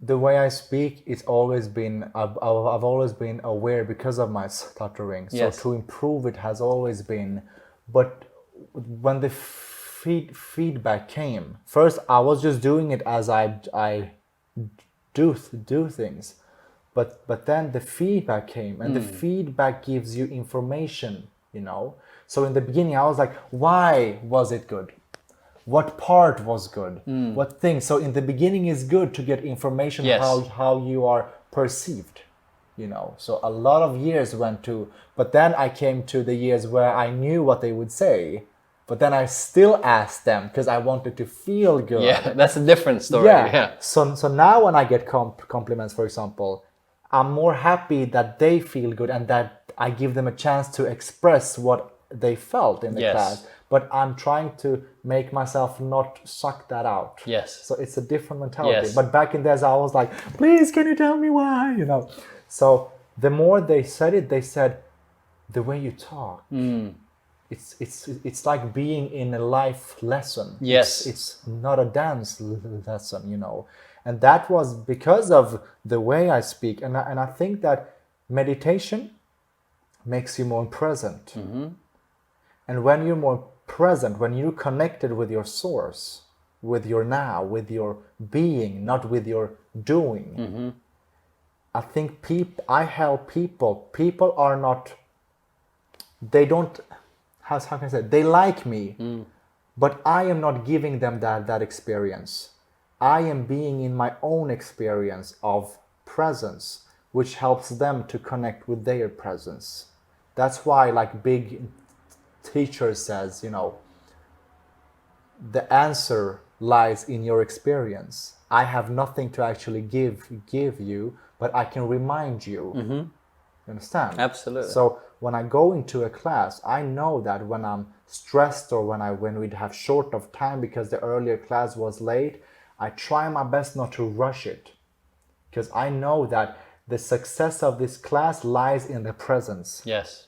The way I speak, it's always been, I've always been aware because of my stuttering. So to improve it has always been, but when the feedback came, first I was just doing it as I do things. But then the feedback came, and the feedback gives you information, So in the beginning I was like, why was it good? What part was good? What thing? So in the beginning it's good to get information how you are perceived, So a lot of years went to, but then I came to the years where I knew what they would say, but then I still asked them because I wanted to feel good. Yeah, that's a different story. Yeah. So now when I get compliments, for example, I'm more happy that they feel good and that I give them a chance to express what they felt in the class. But I'm trying to make myself not suck that out. Yes. So it's a different mentality. Yes. But back in days, I was like, please, can you tell me why? So the more they said it, they said, the way you talk, it's like being in a life lesson. Yes. It's not a dance lesson, And that was because of the way I speak. And I think that meditation makes you more present. And when you're more present, when you're connected with your source, with your now, with your being, not with your doing, I think I help people. People are not, they don't, how can I say, they like me, but I am not giving them that experience. I am being in my own experience of presence, which helps them to connect with their presence. That's why, like big teacher says, the answer lies in your experience. I have nothing to actually give you, but I can remind you. You understand? Absolutely. So when I go into a class, I know that when I'm stressed or when we have short of time because the earlier class was late, I try my best not to rush it, because I know that the success of this class lies in the presence. Yes.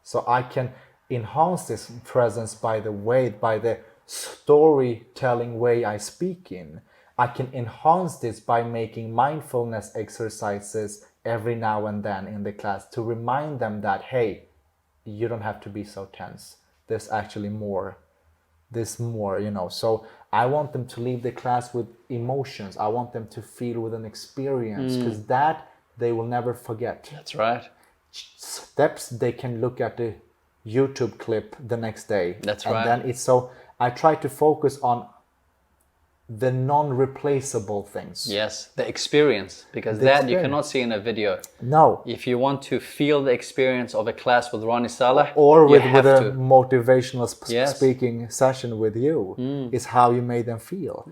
So I can enhance this presence by the storytelling way I speak in. I can enhance this by making mindfulness exercises every now and then in the class to remind them that, hey, you don't have to be so tense. There's actually more. There's more, So I want them to leave the class with emotions. I want them to feel with an experience, because that they will never forget. That's right. Steps they can look at the YouTube clip the next day. That's and right. Then I try to focus on the non-replaceable things. Yes, the experience, because The you experience. cannot see in a video. No. If you want to feel the experience of a class with Ronie Saleh, Or you with have a to. motivational Yes. speaking session with you, is how you made them feel.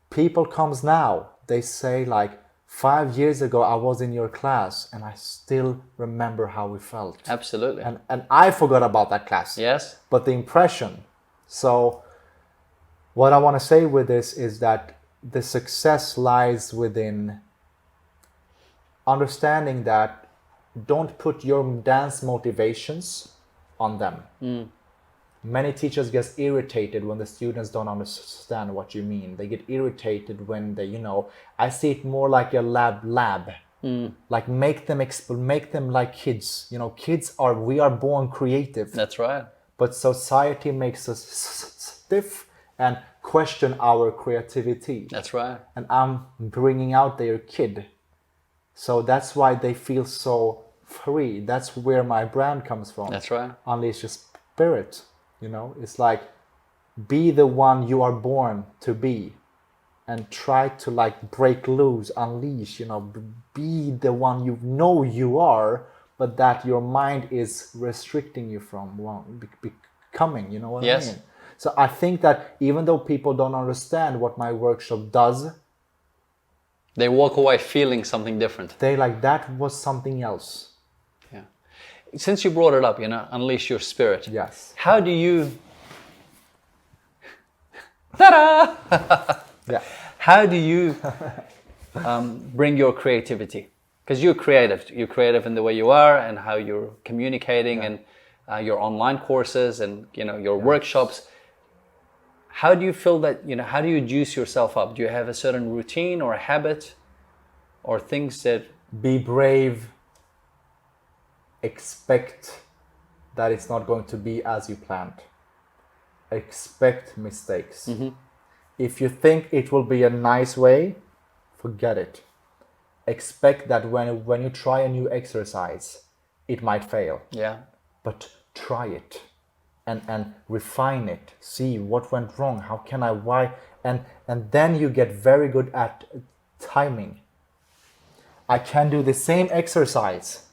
People comes now, they say like, 5 years ago I was in your class and I still remember how we felt. Absolutely. And I forgot about that class. Yes. But the impression. So what I want to say with this is that the success lies within understanding that don't put your dance motivations on them. Many teachers get irritated when the students don't understand what you mean. They get irritated when they, I see it more like a lab. Like make them like kids. We are born creative. That's right. But society makes us stiff and question our creativity. That's right. And I'm bringing out their kid. So that's why they feel so free. That's where my brand comes from. That's right. Unleash your spirit. It's like, be the one you are born to be, and try to like break loose, unleash, be the one you are, but that your mind is restricting you from becoming, what Yes. I mean? So I think that even though people don't understand what my workshop does, They walk away feeling something different. they like, that was something else. Yeah. Since you brought it up, unleash your spirit. Yes. How do you... Ta-da! Yeah. How do you bring your creativity? Because you're creative. You're creative in the way you are and how you're communicating, and your online courses and your workshops. How do you feel that, how do you juice yourself up? Do you have a certain routine or a habit or things that... Be brave. Expect that it's not going to be as you planned. Expect mistakes. If you think it will be a nice way, forget it. Expect that when you try a new exercise, it might fail. Yeah. But try it and refine it. See what went wrong. How can I, why? And then you get very good at timing. I can do the same exercise,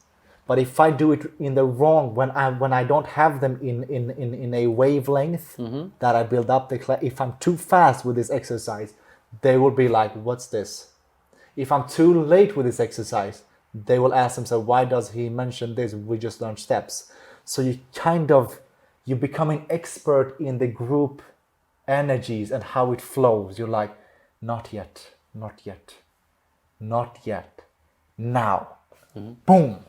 but if I do it in the wrong, when I don't have them in a wavelength that I build up if I'm too fast with this exercise, they will be like, what's this? If I'm too late with this exercise, they will ask themselves, why does he mention this? We just learned steps. So you become an expert in the group energies and how it flows. You're like, not yet, not yet, not yet. Now, boom,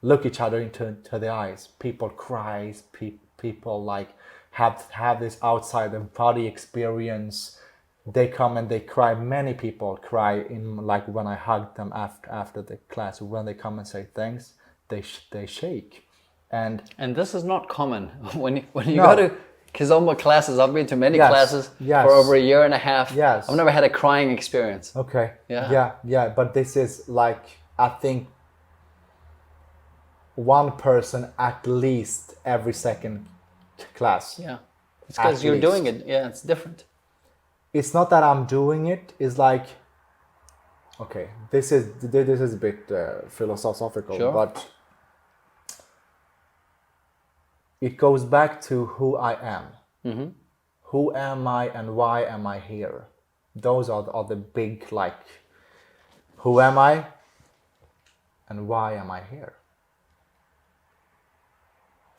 look each other into the eyes. People cries, people like have this outside the body experience. They come and they cry. Many people cry in like when I hug them after the class. When they come and say thanks, they shake. And this is not common. When you No. go to Kizomba classes, I've been to many Yes, classes yes. for over a year and a half. Yes. I've never had a crying experience. okay, Yeah. yeah. But this is like, I think, one person at least every second class. Yeah. It's because At you're least. doing it. Yeah, it's different. It's not that I'm doing it. It's like, okay, this is a bit philosophical, Sure. but it goes back to who I am. Who am I and why am I here? Those are the big, like, who am I and why am I here?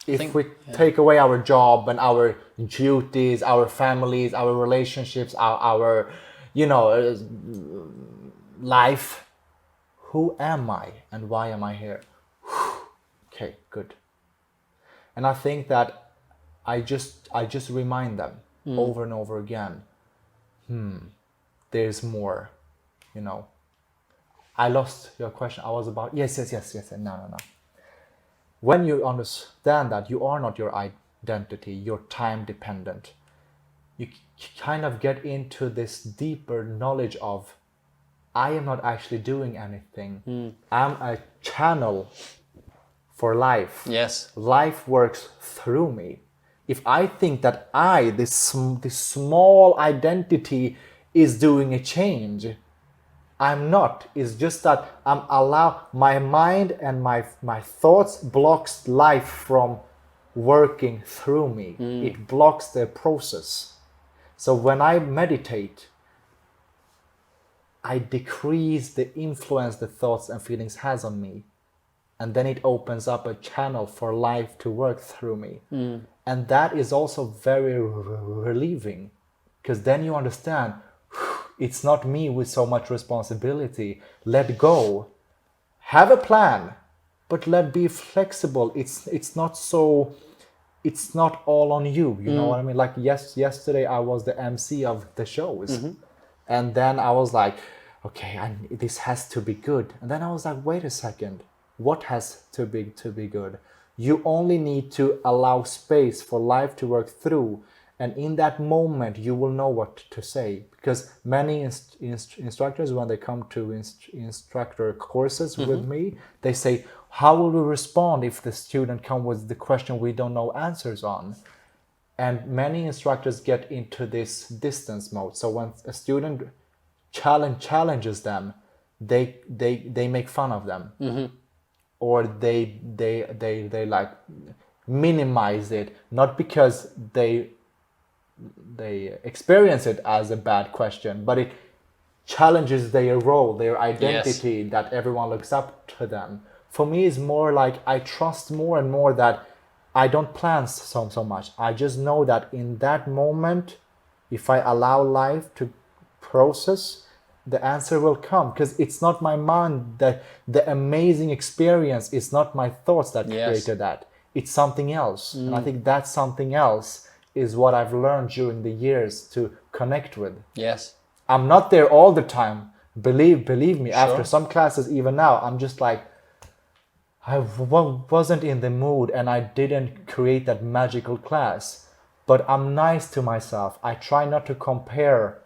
If we take away our job and our duties, our families, our relationships, our life, who am I and why am I here? Okay, good. And I think that I just remind them over and over again. There's more, I lost your question. I was about yes. No. When you understand that you are not your identity, you're time dependent, you kind of get into this deeper knowledge of, I am not actually doing anything. I'm a channel for life. Yes. Life works through me. If I think that this small identity is doing a change, I'm not. It's just that my mind and my thoughts blocks life from working through me. It blocks the process. So when I meditate, I decrease the influence the thoughts and feelings has on me. And then it opens up a channel for life to work through me. And that is also very relieving, because then you understand, it's not me with so much responsibility. Let go. Have a plan, but be flexible. It's not all on you. You know what I mean? Like yesterday I was the MC of the shows. And then I was like, okay, this has to be good. And then I was like, wait a second. What has to be good? You only need to allow space for life to work through. And in that moment, you will know what to say. Because many instructors, when they come to instructor courses with me, they say, how will we respond if the student comes with the question we don't know answers on? And many instructors get into this distance mode. So when a student challenges them, they make fun of them. Or they like minimize it, not because they experience it as a bad question, but it challenges their role, their identity, that everyone looks up to them. For me, it's more like I trust more and more that I don't plan so much. I just know that in that moment, if I allow life to process, the answer will come, because it's not my mind, that the amazing experience is not my thoughts that created that. It's something else. And I think that something else is what I've learned during the years to connect with. Yes. I'm not there all the time. Believe me, after some classes, even now, I'm just like, I wasn't in the mood and I didn't create that magical class. But I'm nice to myself. I try not to compare,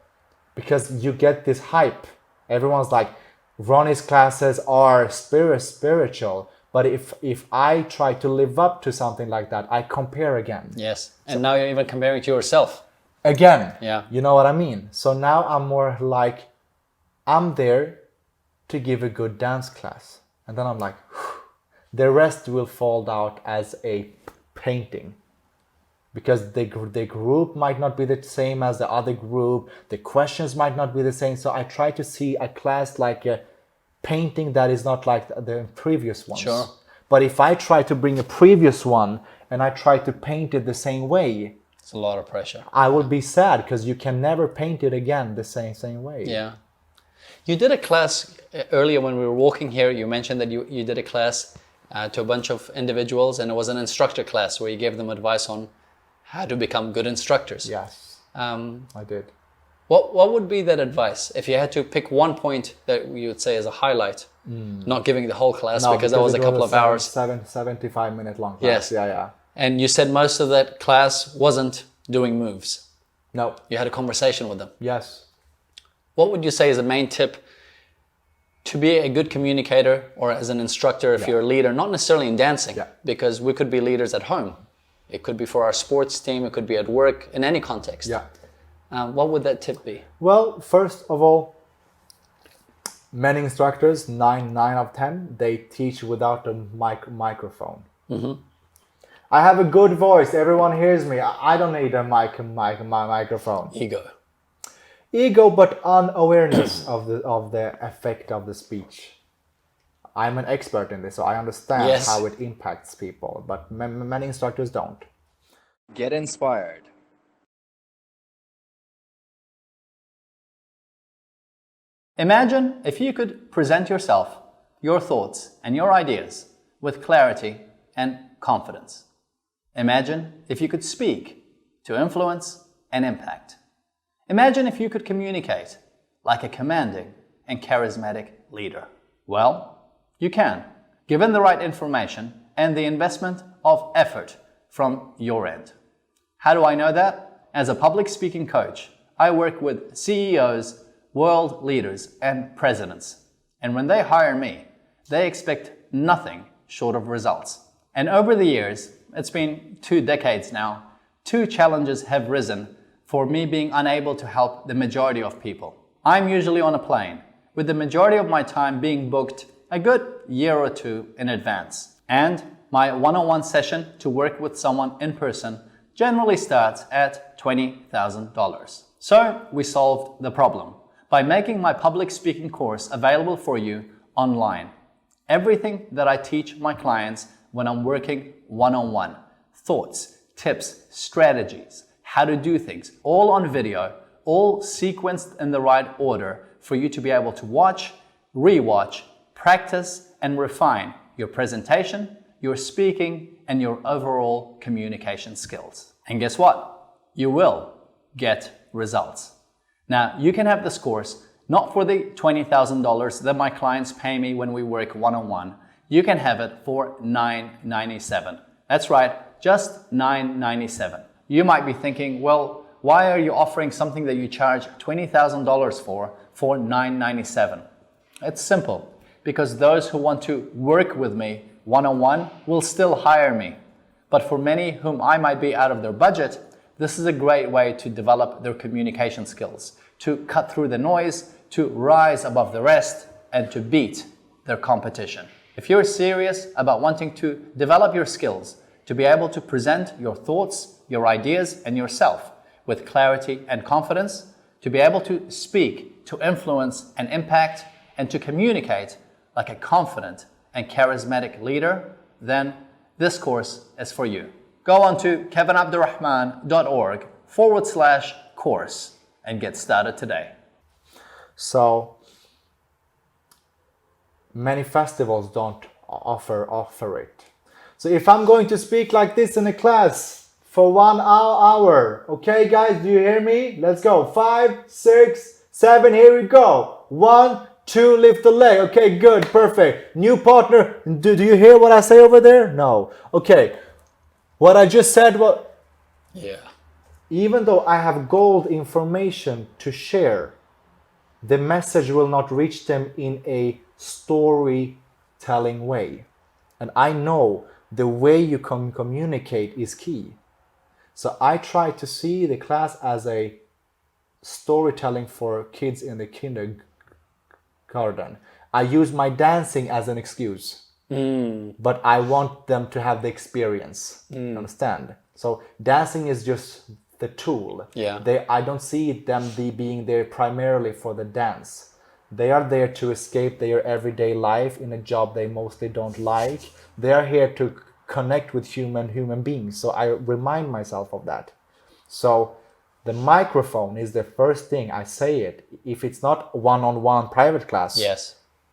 because you get this hype. Everyone's like, Ronnie's classes are spiritual. But if I try to live up to something like that, I compare again. Yes. And now you're even comparing to yourself. Again. Yeah. You know what I mean? So now I'm more like, I'm there to give a good dance class. And then I'm like, the rest will fall out as a painting. Because the group might not be the same as the other group. The questions might not be the same. So I try to see a class like a painting that is not like the previous ones. Sure. But if I try to bring a previous one and I try to paint it the same way, it's a lot of pressure. I will be sad, because you can never paint it again the same way. Yeah. You did a class earlier when we were walking here. You mentioned that you did a class to a bunch of individuals, and it was an instructor class where you gave them advice on how to become good instructors. Yes, I did. What would be that advice if you had to pick one point that you would say is a highlight? Not giving the whole class, because that was a couple of hours. 75-minute long class. Yes. Yeah. And you said most of that class wasn't doing moves. No. You had a conversation with them. Yes. What would you say is the main tip to be a good communicator, or as an instructor if you're a leader, not necessarily in dancing, because we could be leaders at home. It could be for our sports team, it could be at work, in any context. Yeah. What would that tip be? Well, first of all, many instructors, 9 out of 10, they teach without a microphone. I have a good voice, everyone hears me. I don't need a microphone. Ego, but unawareness of the effect of the speech. I'm an expert in this, so I understand Yes. how it impacts people, but many instructors don't. Get inspired. Imagine if you could present yourself, your thoughts, and your ideas with clarity and confidence. Imagine if you could speak to influence and impact. Imagine if you could communicate like a commanding and charismatic leader. Well, you can, given the right information and the investment of effort from your end. How do I know that? As a public speaking coach, I work with CEOs, world leaders, and presidents. And when they hire me, they expect nothing short of results. And over the years, it's been 2 decades now, 2 challenges have risen for me being unable to help the majority of people. I'm usually on a plane, with the majority of my time being booked a good year or 2 in advance. And my one-on-one session to work with someone in person generally starts at $20,000. So we solved the problem by making my public speaking course available for you online. Everything that I teach my clients when I'm working one-on-one, thoughts, tips, strategies, how to do things, all on video, all sequenced in the right order for you to be able to watch, rewatch, practice, and refine your presentation, your speaking, and your overall communication skills. And guess what? You will get results. Now, you can have this course not for the $20,000 that my clients pay me when we work one-on-one. You can have it for $997. That's right, just $997. You might be thinking, well, why are you offering something that you charge $20,000 for $997? It's simple, because those who want to work with me one-on-one will still hire me. But for many whom I might be out of their budget, this is a great way to develop their communication skills, to cut through the noise, to rise above the rest, and to beat their competition. If you're serious about wanting to develop your skills, to be able to present your thoughts, your ideas, and yourself with clarity and confidence, to be able to speak, to influence and impact, and to communicate like a confident and charismatic leader, then this course is for you. Go on to kevinabdulrahman.org/course and get started today. So many festivals don't offer it. So if I'm going to speak like this in a class for 1 hour, okay guys, do you hear me? Let's go. 5, 6, 7, here we go. 1, 2, lift the leg. Okay, good, perfect. New partner. Do you hear what I say over there? No. Okay. What I just said was, even though I have gold information to share, the message will not reach them in a storytelling way. And I know the way you communicate is key. So I try to see the class as a storytelling for kids in the kindergarten. I use my dancing as an excuse. But I want them to have the experience. Understand? So dancing is just the tool. I don't see them being there primarily for the dance. They are there to escape their everyday life in a job they mostly don't like. They are here to connect with human beings. So I remind myself of that. So the microphone is the first thing I say it. If it's not one-on-one private class,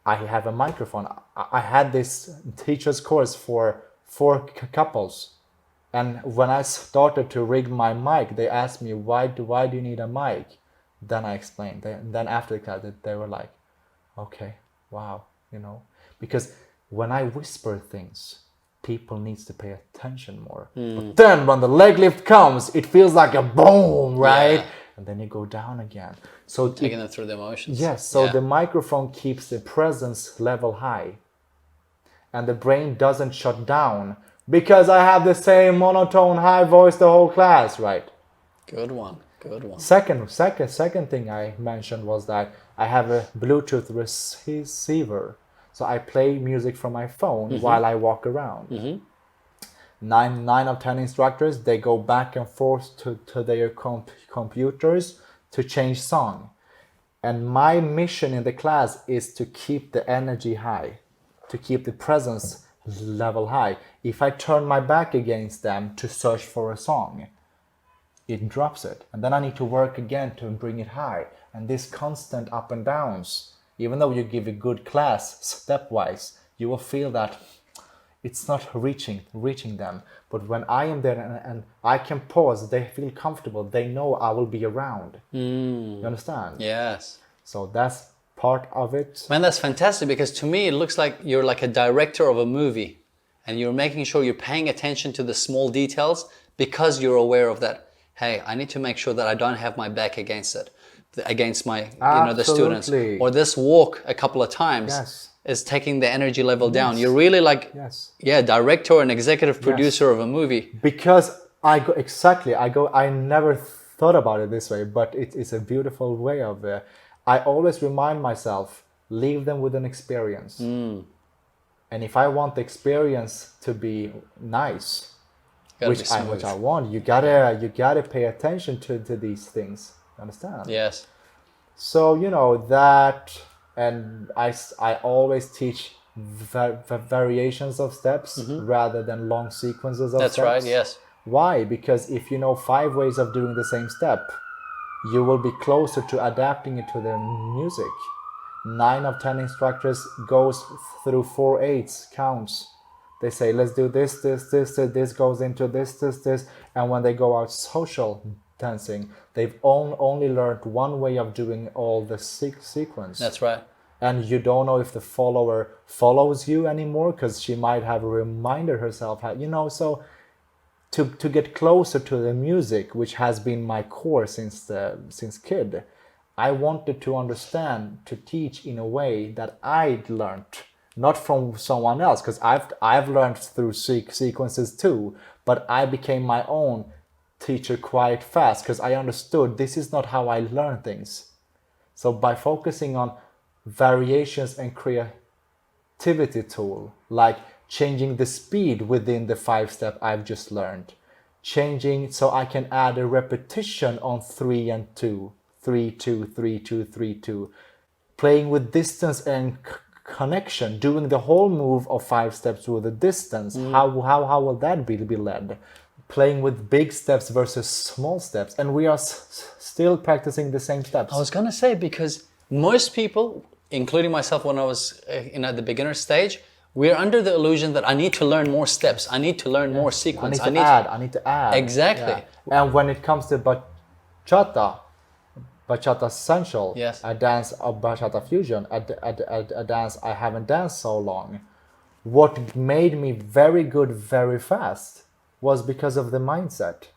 I have a microphone. I had this teacher's course for 4 couples. And when I started to rig my mic, they asked me, why do you need a mic? Then I explained. Then after the class, they were like, okay, wow, Because when I whisper things, people needs to pay attention more. But then when the leg lift comes, it feels like a boom, right? And then you go down again. So Taking them through the emotions. Yes, so the microphone keeps the presence level high. And the brain doesn't shut down because I have the same monotone high voice the whole class, right? Good one. Second thing I mentioned was that I have a Bluetooth receiver. So I play music from my phone while I walk around. 9 of 10 instructors, they go back and forth to their computers to change song. And my mission in the class is to keep the energy high. to keep the presence level high. If I turn my back against them to search for a song, it drops it. And then I need to work again to bring it high. And this constant up and downs, even though you give a good class stepwise, you will feel that it's not reaching them. But when I am there and I can pause, they feel comfortable. They know I will be around. You understand? Yes. So that's part of it. Man, that's fantastic, because to me it looks like you're like a director of a movie and you're making sure you're paying attention to the small details because you're aware of that. Hey, I need to make sure that I don't have my back against it, against my, the students. Or this walk a couple of times is taking the energy level down. You're really like, director and executive producer of a movie. Because I never thought about it this way, but it's a beautiful way of I always remind myself, leave them with an experience. And if I want the experience to be nice, which I want, you gotta pay attention to these things. Understand? Yes. So that, and I always teach variations of steps rather than long sequences of steps. That's right. Yes. Why? Because if you know 5 ways of doing the same step, you will be closer to adapting it to the music. 9 of 10 instructors goes through 4/8 counts. They say, let's do this, this goes into this, and when they go out social dancing, they've only learned one way of doing all the sequence. That's right. And you don't know if the follower follows you anymore, because she might have reminded herself, so to get closer to the music, which has been my core since kid, I wanted to understand, to teach in a way that I'd learned, not from someone else, because I've learned through sequences too, but I became my own teacher quite fast, because I understood this is not how I learn things. So by focusing on variations and creativity tool, like changing the speed within the 5-step I've just learned, changing so I can add a repetition on 3 and 2, 3, 2, 3, 2, 3, 2, playing with distance and connection, doing the whole move of 5 steps with a distance. How will that be led? Playing with big steps versus small steps, and we are still practicing the same steps. I was gonna say, because most people, including myself when I was at the beginner stage, we're under the illusion that I need to learn more steps, I need to learn more sequence, I need to add. Exactly. Yeah. And when it comes to bachata essential, a dance of bachata fusion, a dance I haven't danced so long, what made me very good very fast was because of the mindset.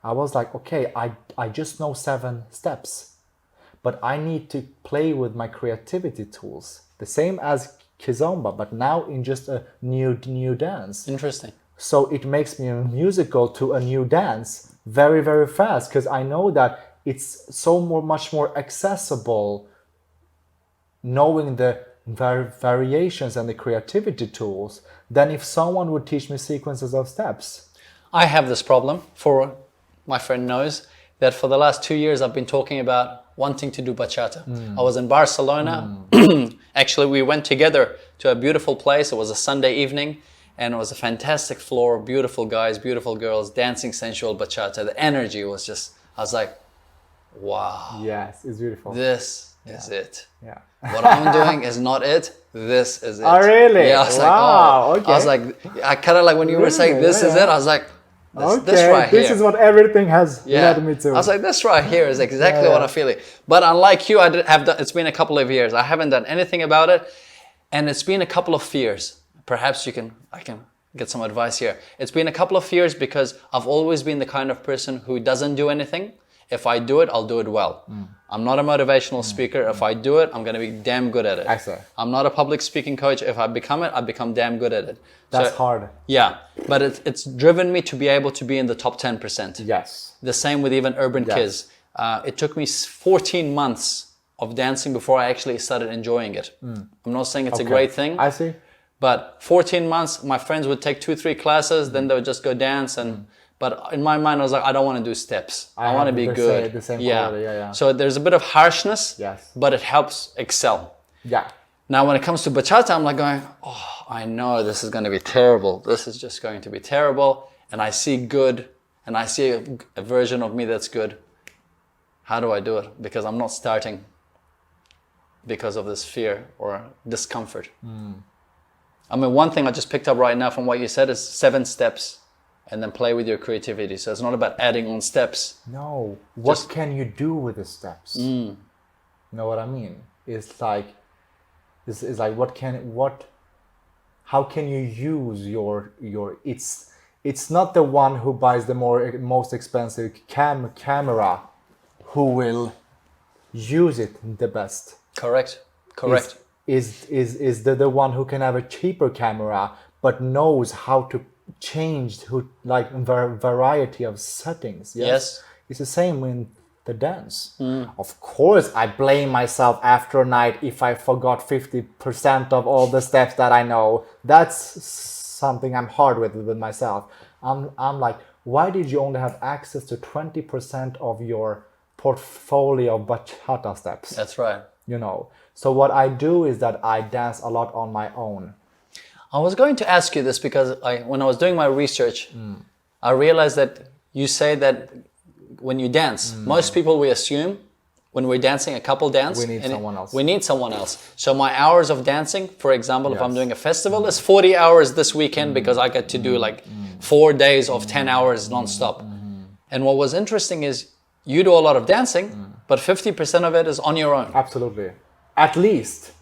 I was like, okay, I just know 7 steps, but I need to play with my creativity tools, the same as Kizomba, but now in just a new dance. Interesting. So it makes me musical to a new dance very, very fast, because I know that it's so much more accessible knowing the variations and the creativity tools than if someone would teach me sequences of steps. I have this problem. For my friend knows that for the last 2 years I've been talking about wanting to do bachata. I was in Barcelona. Actually, we went together to a beautiful place. It was a Sunday evening, and it was a fantastic floor, beautiful guys, beautiful girls, dancing sensual bachata. The energy was just, I was like, wow. Yes, it's beautiful. This is it. Yeah. What I'm doing is not it. This is it. Oh, really? Yeah, I was wow, like, oh. Okay. I was like, I kind of like when you were saying this is it, I was like, this right here. This is what everything has led me to. I was like, this right here is exactly what I'm feeling. But unlike you, it's been a couple of years. I haven't done anything about it. And it's been a couple of fears. Perhaps I can get some advice here. It's been a couple of fears because I've always been the kind of person who doesn't do anything. If I do it, I'll do it well. I'm not a motivational speaker. If I do it, I'm going to be damn good at it. Excellent. I'm not a public speaking coach. If I become it, I become damn good at it. That's hard. Yeah, but it's driven me to be able to be in the top 10%. Yes. The same with even Urban Kids. It took me 14 months of dancing before I actually started enjoying it. I'm not saying it's a great thing. I see. But 14 months, my friends would take 2-3 classes, then they would just go dance But in my mind, I was like, I don't want to do steps. I want to be good. The same quality, So there's a bit of harshness, yes, but it helps excel. Yeah. Now, when it comes to bachata, I'm like going, oh, I know this is going to be terrible. This is just going to be terrible. And I see good, and I see a version of me that's good. How do I do it? Because I'm not starting because of this fear or discomfort. I mean, one thing I just picked up right now from what you said is 7 steps, and then play with your creativity. So it's not about adding on steps. No. What can you do with the steps? You know what I mean? It's like how can you use your it's not the one who buys the most expensive camera who will use it the best. Correct. Is the one who can have a cheaper camera but knows how to change variety of settings. Yes. It's the same in the dance. Of course, I blame myself after a night if I forgot 50% of all the steps that I know. That's something I'm hard with myself. I'm like, why did you only have access to 20% of your portfolio of bachata steps? That's right. You know. So what I do is that I dance a lot on my own. I was going to ask you this because when I was doing my research, I realized that you say that when you dance, most people, we assume when we're dancing a couple dance, we need someone else. We need someone else. So my hours of dancing, for example, if I'm doing a festival, is 40 hours this weekend because I get to do 4 days of 10 hours nonstop. And what was interesting is you do a lot of dancing, but 50% of it is on your own. Absolutely. At least.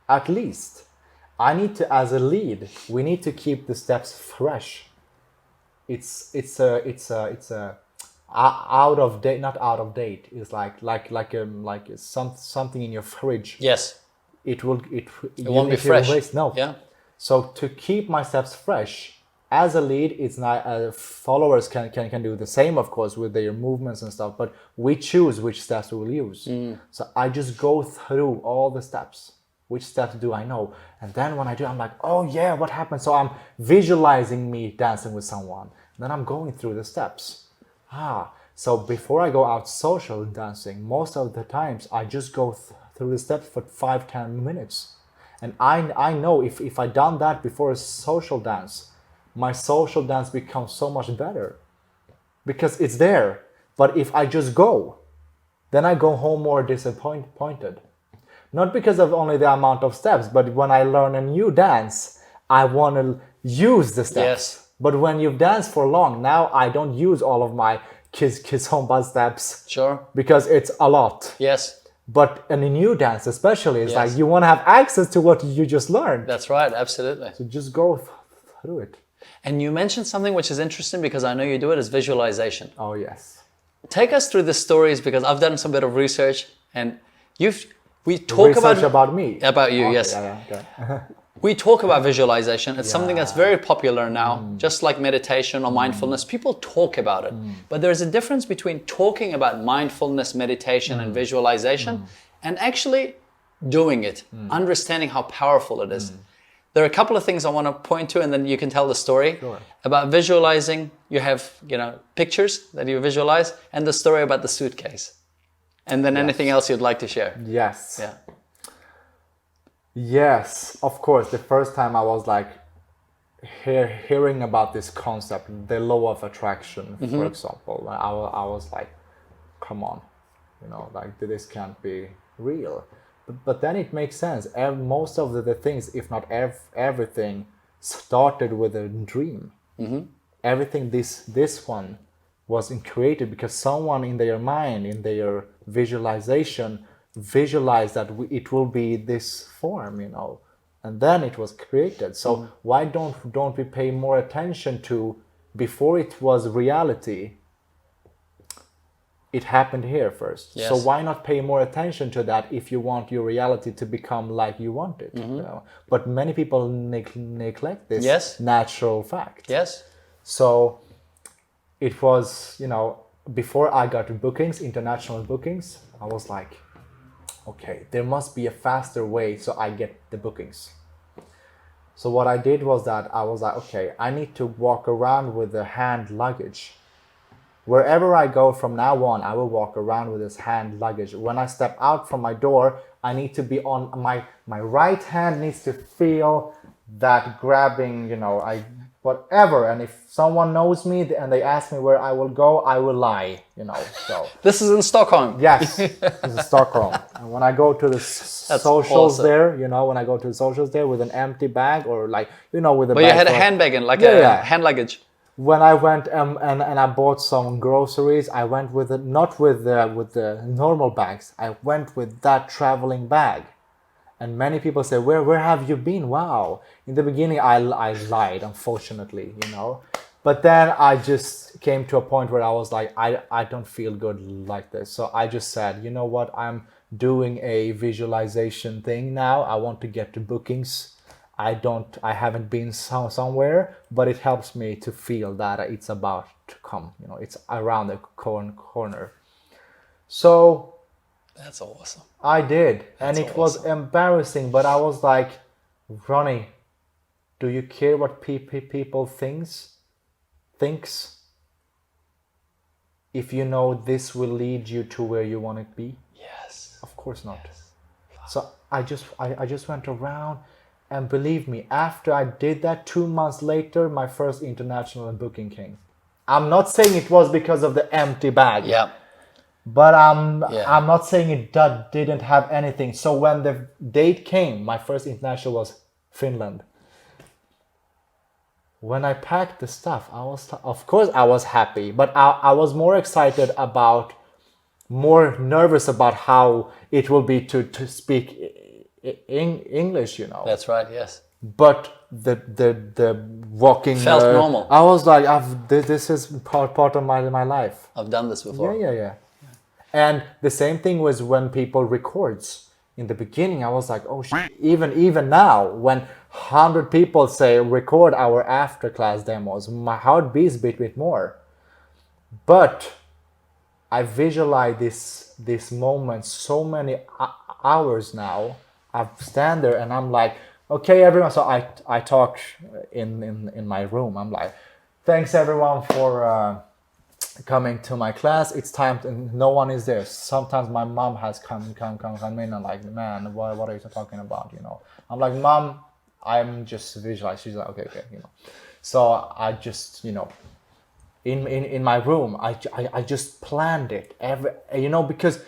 I need to, as a lead, we need to keep the steps fresh. It's a out of date, not out of date. It's like something in your fridge. Yes. It won't be fresh. No. Yeah. So to keep my steps fresh, as a lead, it's not followers can do the same, of course, with their movements and stuff. But we choose which steps we will use. So I just go through all the steps. Which steps do I know? And then when I do, I'm like, oh yeah, what happened? So I'm visualizing me dancing with someone. Then I'm going through the steps. So before I go out social dancing, most of the times I just go through the steps for 5-10 minutes. And I know if I done that before a social dance, my social dance becomes so much better because it's there. But if I just go, then I go home more disappointed. Not because of only the amount of steps, but when I learn a new dance, I want to use the steps. Yes. But when you've danced for long, now I don't use all of my Kizomba steps. Sure. Because it's a lot. Yes. But in a new dance especially, it's Yes. like you want to have access to what you just learned. That's right, absolutely. So just go through it. And you mentioned something which is interesting because I know you do it, is visualization. Oh, yes. Take us through the stories because I've done some bit of research and we talk about me. About you, okay, yes. Yeah. We talk about visualization. It's something that's very popular now, just like meditation or mindfulness. People talk about it. But there's a difference between talking about mindfulness, meditation, and visualization and actually doing it, understanding how powerful it is. There are a couple of things I want to point to, and then you can tell the story. Sure. About visualizing. You have, pictures that you visualize, and the story about the suitcase. And then anything else you'd like to share. Yes. Yeah. Yes, of course. The first time I was like hearing about this concept, the law of attraction, for example, I was like, come on, like this can't be real. But then it makes sense. Most of the things, if not everything, started with a dream. Everything this one was created because someone in their mind, in their visualization, visualized that it will be this form, and then it was created. So why don't we pay more attention to, before it was reality, it happened here first. Yes. So why not pay more attention to that if you want your reality to become like you want it? But many people neglect this natural fact. Yes. So it was, before I got bookings, international bookings, I was like, okay, there must be a faster way so I get the bookings. So what I did was that I was like, okay, I need to walk around with the hand luggage, wherever I go from now on, I will walk around with this hand luggage. When I step out from my door, I need to be on my right hand needs to feel that grabbing, whatever. And if someone knows me and they ask me where I will go, I will lie, so. This is in Stockholm. Yes, this is Stockholm. And when I go to the socials awesome. there, when I go to the socials there with an empty bag or with a But bag. you had a handbag and hand luggage. When I went and I bought some groceries, I went with it, not with the normal bags. I went with that traveling bag. And many people say, where have you been? Wow. In the beginning, I lied, unfortunately, But then I just came to a point where I was like, I don't feel good like this. So I just said, you know what? I'm doing a visualization thing now. I want to get to bookings. I haven't been somewhere, but it helps me to feel that it's about to come. It's around the corner. So that's awesome. I did, and it was embarrassing, but I was like, Ronnie, do you care what people thinks? If you know this will lead you to where you want to be? Yes. Of course not. Yes. So I just went around, and believe me, after I did that, 2 months later, my first international booking came. I'm not saying it was because of the empty bag. Yeah. But I'm not saying it didn't have anything. So when the date came, my first international was Finland. When I packed the stuff, of course I was happy, but I was more excited more nervous about how it will be to speak English, That's right, yes. But the walking felt normal. I was like, this is part of my life. I've done this before. Yeah. And the same thing was when people records. In the beginning, I was like, oh shit. Even now, when 100 people say record our after class demos, my heart beats a bit more. But I visualize this moment so many hours now. I stand there and I'm like, okay, everyone. So I talk in my room. I'm like, thanks everyone for coming to my class. It's time and no one is there. Sometimes my mom has come in and like, man, what are you talking about? I'm like, Mom, I'm just visualizing. She's like, okay. So I just, in my room, I just planned it because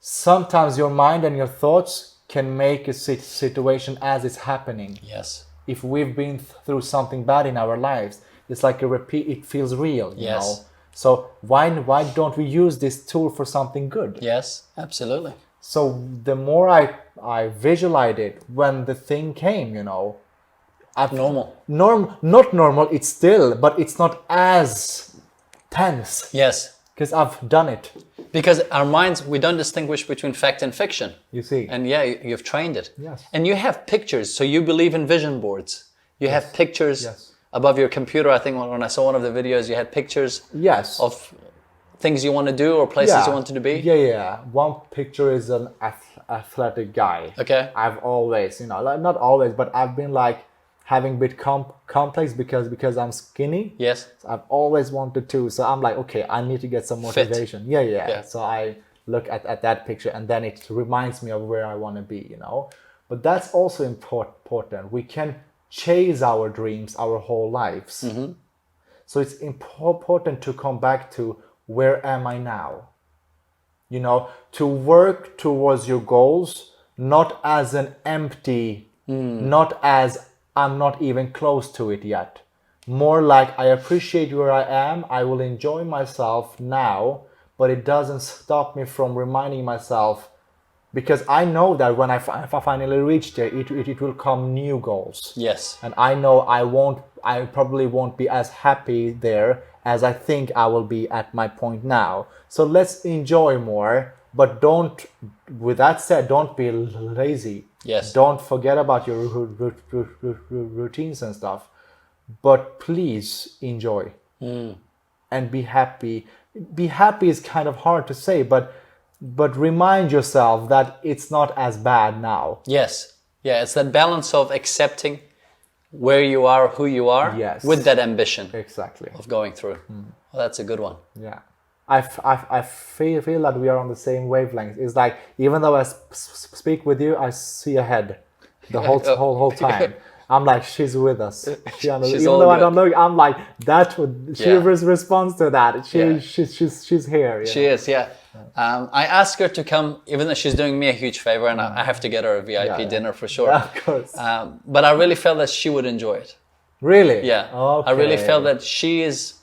sometimes your mind and your thoughts can make a situation as it's happening. Yes. If we've been through something bad in our lives, it's like a repeat. It feels real, you know. So why don't we use this tool for something good? Yes, absolutely. So the more I visualized it, when the thing came, Normal. Not normal. It's still, but it's not as tense. Yes. Because I've done it. Because our minds, we don't distinguish between fact and fiction. You see. And you've trained it. Yes. And you have pictures, so you believe in vision boards. You have pictures above your computer. I think when I saw one of the videos, you had pictures of things you want to do or places you wanted to be. Yeah. One picture is an athletic guy. Okay. I've always, not always, but I've been like having a bit complex because I'm skinny. Yes. So I've always wanted to. So I'm like, okay, I need to get some motivation. Yeah. So I look at that picture and then it reminds me of where I want to be, But that's also important. We can chase our dreams our whole lives. Mm-hmm. So it's important to come back to where am I now? To work towards your goals, not as an empty, not as I'm not even close to it yet. More like I appreciate where I am, I will enjoy myself now, but it doesn't stop me from reminding myself, because I know that when if I finally reach there, it will come new goals. Yes. And I know I probably won't be as happy there as I think I will be at my point now. So let's enjoy more, but with that said, don't be lazy. Yes. Don't forget about your routines and stuff, but please enjoy and be happy. Be happy is kind of hard to say, but remind yourself that it's not as bad now. Yes. Yeah, it's that balance of accepting where you are, who you are, with that ambition exactly of going through. Well, that's a good one. Yeah. I feel that we are on the same wavelength. It's like, even though I speak with you, I see ahead the whole time. I'm like, she's with us. Even though I don't know, I'm like, she responds to that. She's here. She is, yeah. I asked her to come, even though she's doing me a huge favor, and I have to get her a VIP dinner for sure. Yeah, of course. But I really felt that she would enjoy it. Really? Yeah. Okay. I really felt that she is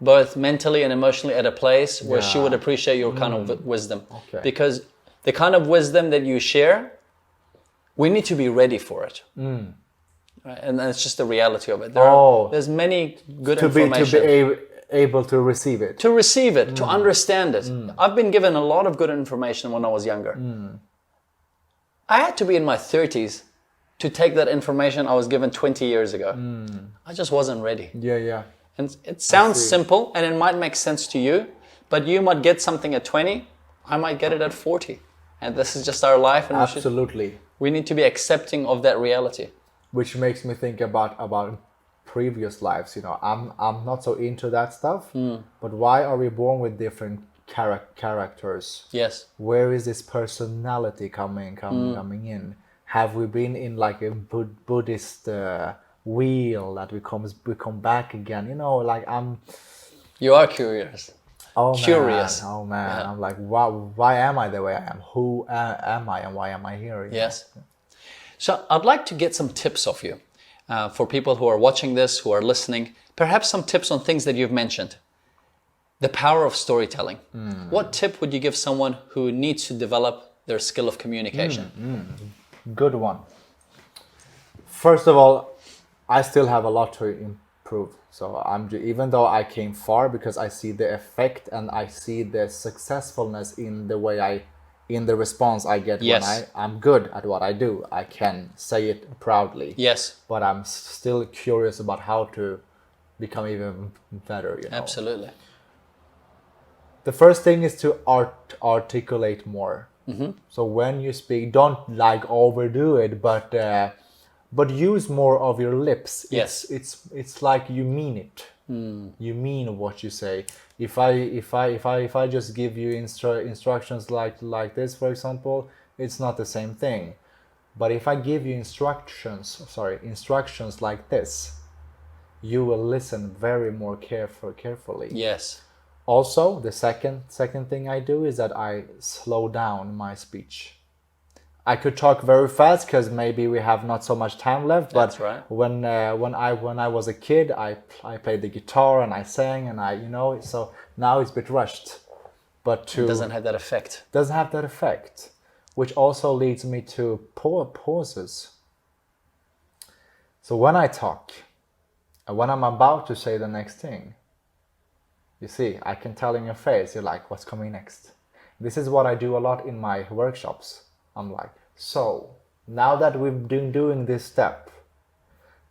both mentally and emotionally at a place where she would appreciate your kind of wisdom. Okay. Because the kind of wisdom that you share, we need to be ready for it. Right? And that's just the reality of it. There's many good information. To be able to receive it. To receive it, to understand it. I've been given a lot of good information when I was younger. I had to be in my 30s to take that information I was given 20 years ago. I just wasn't ready. Yeah. And it sounds simple and it might make sense to you, but you might get something at 20, I might get it at 40. And this is just our life. And absolutely. We need to be accepting of that reality. Which makes me think about previous lives. I'm not so into that stuff, but why are we born with different characters? Yes. Where is this personality coming in? Have we been in like a Buddhist wheel that we come back again? You are curious. Curious. Oh man. Yeah. I'm like, why am I the way I am? Who am I and why am I here? Yes. So I'd like to get some tips of you for people who are watching this, who are listening. Perhaps some tips on things that you've mentioned. The power of storytelling. What tip would you give someone who needs to develop their skill of communication? Good one. First of all, I still have a lot to improve. So even though I came far, because I see the effect and I see the successfulness in the response I get when I'm good at what I do. I can say it proudly. Yes. But I'm still curious about how to become even better. Absolutely. The first thing is to articulate more. So when you speak, don't overdo it, but use more of your lips. Yes. It's like you mean it. You mean what you say. If I just give you instructions like this, for example, it's not the same thing. But if I give you instructions like this, you will listen very more carefully. Yes. Also, the second thing I do is that I slow down my speech. I could talk very fast because maybe we have not so much time left. But that's right. When I was a kid, I played the guitar and I sang and so now it's a bit rushed. But it doesn't have that effect. Doesn't have that effect, which also leads me to pauses. So when I talk, and when I'm about to say the next thing, you see, I can tell in your face, you're like, what's coming next? This is what I do a lot in my workshops. I'm like, so now that we've been doing this step,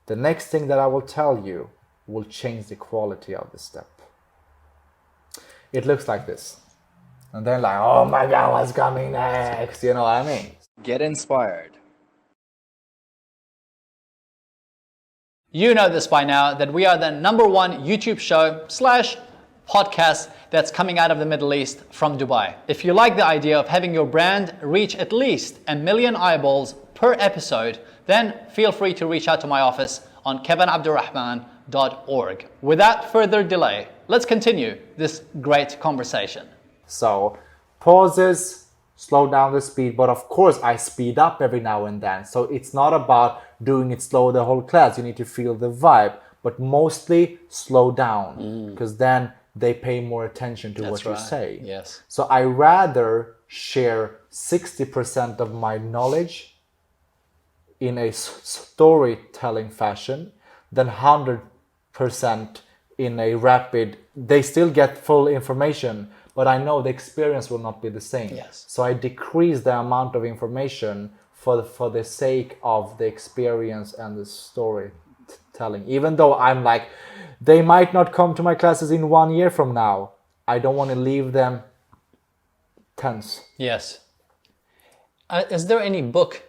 the next thing that I will tell you will change the quality of the step. It looks like this. And then like, oh my God, what's coming next? You know what I mean? Get inspired. You know this by now, that we are the #1 YouTube show / podcast that's coming out of the Middle East from Dubai. If you like the idea of having your brand reach at least 1 million eyeballs per episode, then feel free to reach out to my office on kevinabdulrahman.org. Without further delay, let's continue this great conversation. So, pauses, slow down the speed, but of course I speed up every now and then. So it's not about doing it slow the whole class. You need to feel the vibe, but mostly slow down, because then they pay more attention to what you say. Yes. So I rather share 60% of my knowledge in a storytelling fashion than 100% in a rapid. They still get full information, but I know the experience will not be the same. Yes. So I decrease the amount of information for the sake of the experience and the storytelling. Even though I'm like, they might not come to my classes in 1 year from now. I don't want to leave them tense. Yes. Is there any book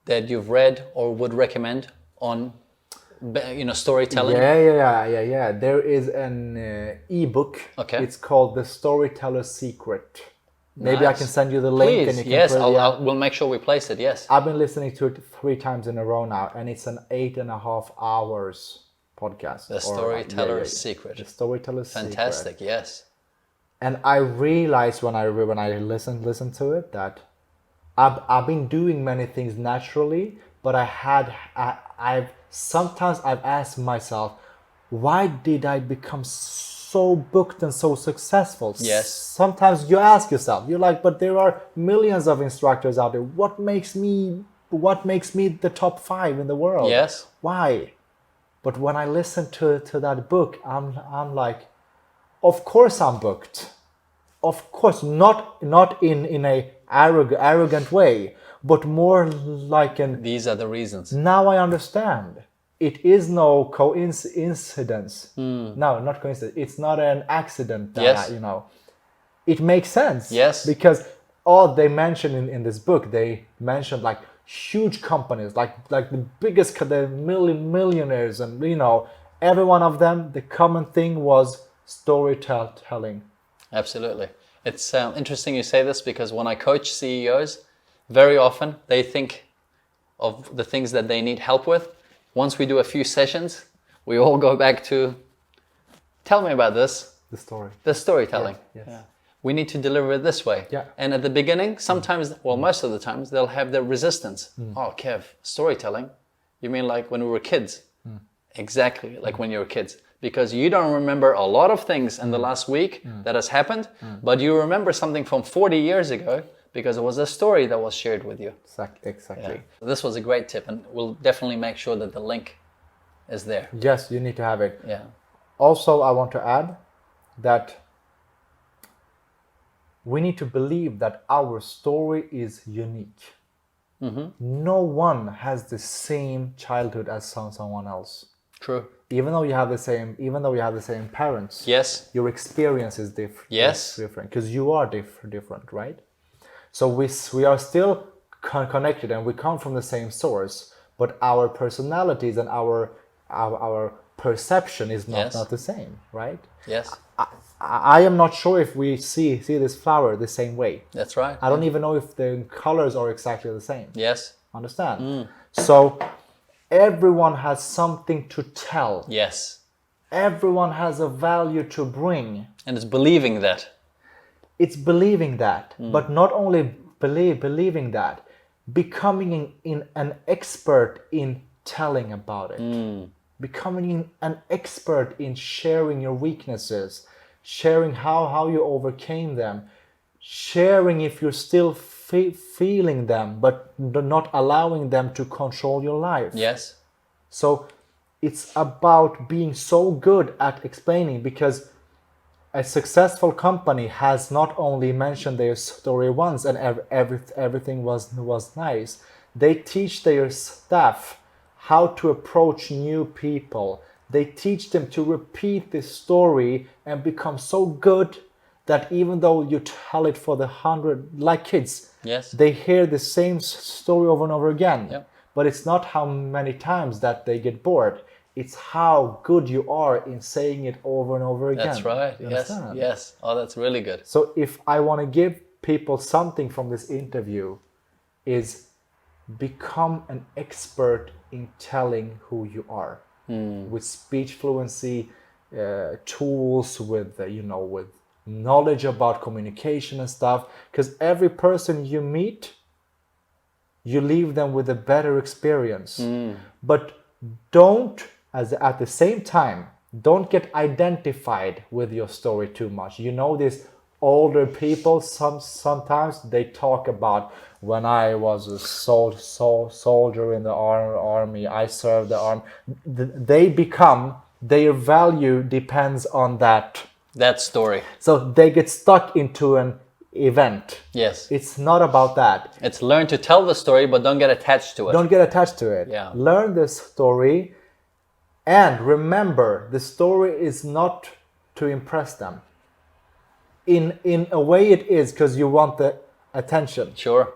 that you've read or would recommend on storytelling? Yeah. There is an ebook. Okay. It's called The Storyteller's Secret. Maybe I Nice. can send you the link. Please, And you can yes, put it, we'll make sure we place it, yes. I've been listening to it 3 times in a row now, and it's an 8.5 hours podcast. The Storyteller's Secret. The Storyteller's Secret. Fantastic, yes. And I realized when I listened to it that I've been doing many things naturally, but I've sometimes asked myself, why did I become so booked and so successful? Yes. Sometimes you ask yourself, you're like, but there are millions of instructors out there. What makes me the top 5 in the world? Yes. Why? But when I listen to that book, I'm like, of course I'm booked. Of course, not in a arrogant way, but more like These are the reasons. now I understand. It is no coincidence. No, not coincidence. It's not an accident that Yes. it makes sense. Yes. Because all they mention in this book, they mentioned like huge companies, like the biggest, the millionaires, and every one of them, the common thing was storytelling. Absolutely. It's interesting you say this, because when I coach CEOs, very often they think of the things that they need help with. Once we do a few sessions, we all go back to, tell me about this. The storytelling. Yes. Yeah. We need to deliver it this way. Yeah. And at the beginning, sometimes, well, most of the times, they'll have the resistance. Oh, Kev, storytelling? You mean like when we were kids? Exactly, like when you were kids. Because you don't remember a lot of things in the last week that has happened, but you remember something from 40 years ago because it was a story that was shared with you. Exactly. Yeah. This was a great tip, and we'll definitely make sure that the link is there. Yes, you need to have it. Yeah. Also, I want to add that we need to believe that our story is unique. No one has the same childhood as someone else. True. Even though you have the same parents, Yes. your experience is different. Yes. Different because you are different, right? So we are still connected, and we come from the same source, but our personalities and our perception is not the same, right? Yes. I am not sure if we see this flower the same way. That's right. I don't even know if the colors are exactly the same. Yes. Understand? So everyone has something to tell. Yes. Everyone has a value to bring. And it's believing that. It's believing that, but not only believing that, becoming an expert in telling about it. Becoming an expert in sharing your weaknesses, sharing how you overcame them, sharing if you're still feeling them, but not allowing them to control your life. Yes. So it's about being so good at explaining, because a successful company has not only mentioned their story once and everything was nice. They teach their staff how to approach new people. They teach them to repeat this story and become so good that even though you tell it for the 100, like kids, Yes. they hear the same story over and over again. Yep. But it's not how many times that they get bored. It's how good you are in saying it over and over again. That's right. You Yes. understand? Yes. Oh, that's really good. So if I want to give people something from this interview, is become an expert in telling who you are, with speech fluency tools, with with knowledge about communication and stuff. Because every person you meet, you leave them with a better experience. But at the same time, don't get identified with your story too much. These older people, sometimes they talk about, when I was a soldier in the army, I served the army. Their value depends on that story. So they get stuck into an event. Yes. It's not about that. It's learn to tell the story, but don't get attached to it. Don't get attached to it. Yeah. Learn the story, and remember, the story is not to impress them. In a way it is, because you want the attention. Sure.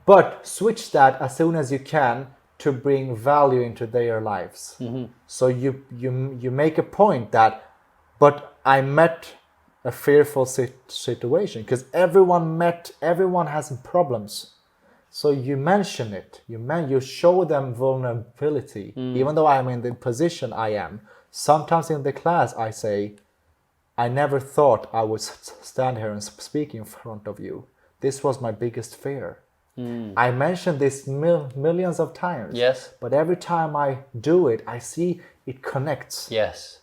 But switch that as soon as you can to bring value into their lives. So you make a point that, but I met a fearful situation, because everyone has problems. So you mention it, you show them vulnerability. Even though I'm in the position I am, sometimes in the class I say, I never thought I would stand here and speak in front of you. This was my biggest fear. I mentioned this millions of times. Yes. But every time I do it, I see it connects. Yes.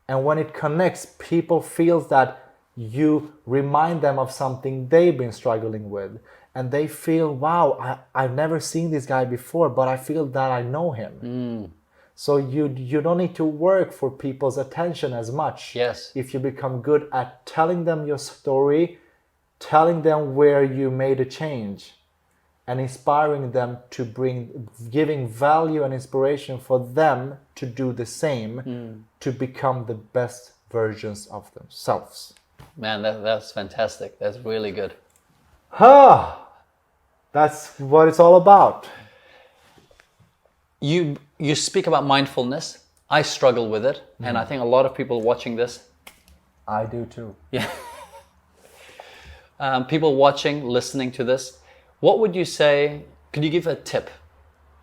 And when it connects, people feel that you remind them of something they've been struggling with. And they feel, wow, I've never seen this guy before, but I feel that I know him. So you don't need to work for people's attention as much. Yes. If you become good at telling them your story, telling them where you made a change, and inspiring them to giving value and inspiration for them to do the same, to become the best versions of themselves. Man, that's fantastic. That's really good. That's what it's all about. You speak about mindfulness. I struggle with it, and I think a lot of people watching this. I do too. Yeah. People watching, listening to this, what would you say? Could you give a tip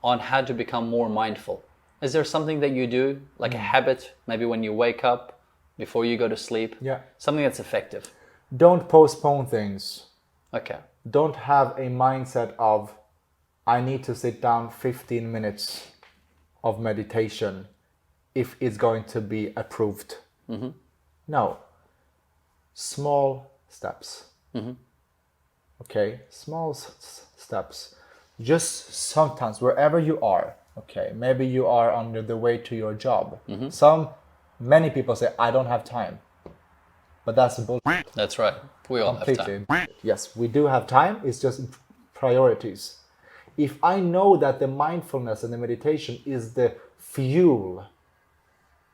on how to become more mindful? Is there something that you do, like a habit, maybe when you wake up, before you go to sleep? Yeah. Something that's effective. Don't postpone things. Okay. Don't have a mindset of, I need to sit down 15 minutes of meditation if it's going to be approved. No. Small steps. Okay, small steps. Just sometimes, wherever you are, okay, maybe you are on the way to your job. Many people say, I don't have time. But that's bullshit. That's right. We all have time. Yes, we do have time. It's just priorities. If I know that the mindfulness and the meditation is the fuel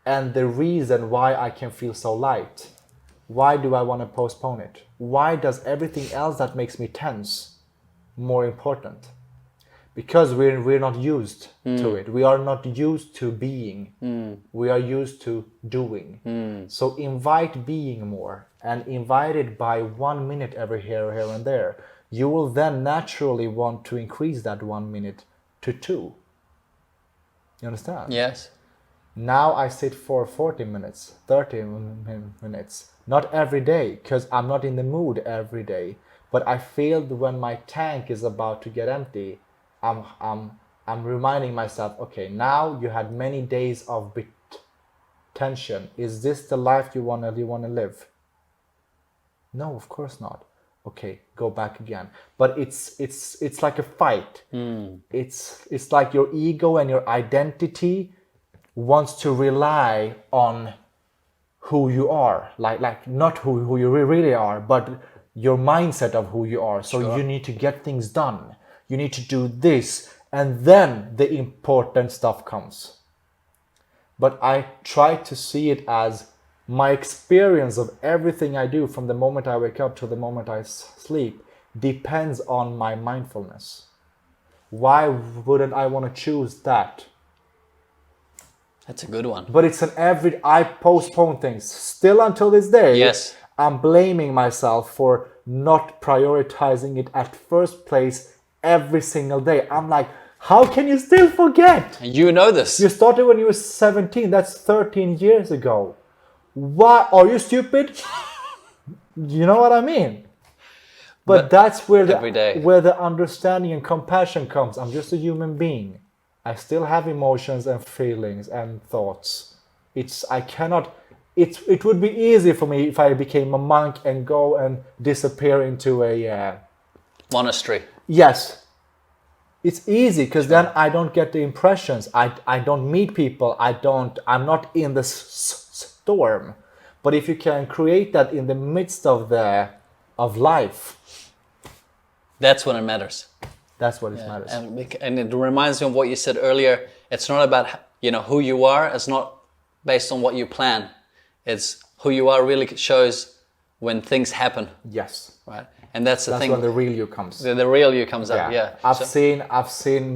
and the reason why I can feel so light, why do I want to postpone it? Why does everything else that makes me tense more important? Because we're not used to it. We are not used to being. We are used to doing. So invite being more, and invite it by 1 minute every here and there. You will then naturally want to increase that 1 minute to 2. You understand? Yes. Now I sit for 40 minutes, 30 minutes. Not every day, because I'm not in the mood every day. But I feel that when my tank is about to get empty, I'm reminding myself, okay, now you had many days of tension. Is this the life you wanna live? No, of course not. Okay, go back again. But it's like a fight. It's like your ego and your identity wants to rely on who you are, like not who you really are, but your mindset of who you are. So you need to get things done. You need to do this, and then the important stuff comes. But I try to see it as my experience of everything I do from the moment I wake up to the moment I sleep depends on my mindfulness. Why wouldn't I want to choose that? That's a good one. But it's I postpone things. Still until this day, Yes. I'm blaming myself for not prioritizing it at first place every single day. I'm like, how can you still forget? You know this. You started when you were 17. That's 13 years ago. Why? Are you stupid? You know what I mean? But that's where the understanding and compassion comes. I'm just a human being. I still have emotions and feelings and thoughts. It would be easy for me if I became a monk and go and disappear into a monastery. Yes. It's easy because then I don't get the impressions. I don't meet people. I'm not in the storm. But if you can create that in the midst of life, that's when it matters. That's what it matters. And it reminds me of what you said earlier. It's not about who you are. It's not based on what you plan. It's who you are really shows when things happen. Yes. Right. And that's the That's thing. when the real you comes. The real you comes out. Yeah. I've seen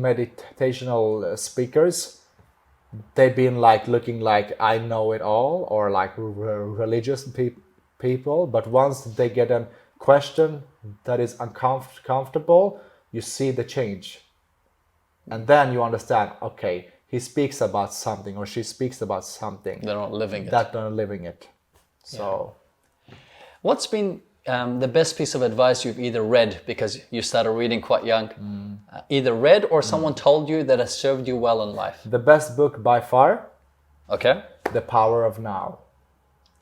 meditational speakers. They've been like looking like I know it all, or like religious people. But once they get a question that is uncomfortable, you see the change, and then you understand. Okay, he speaks about something, or she speaks about something. They're not living it. That they're living it. So, What's been the best piece of advice you've either read, because you started reading quite young, either read or someone told you that has served you well in life? the best book by far, Okay. The Power of Now.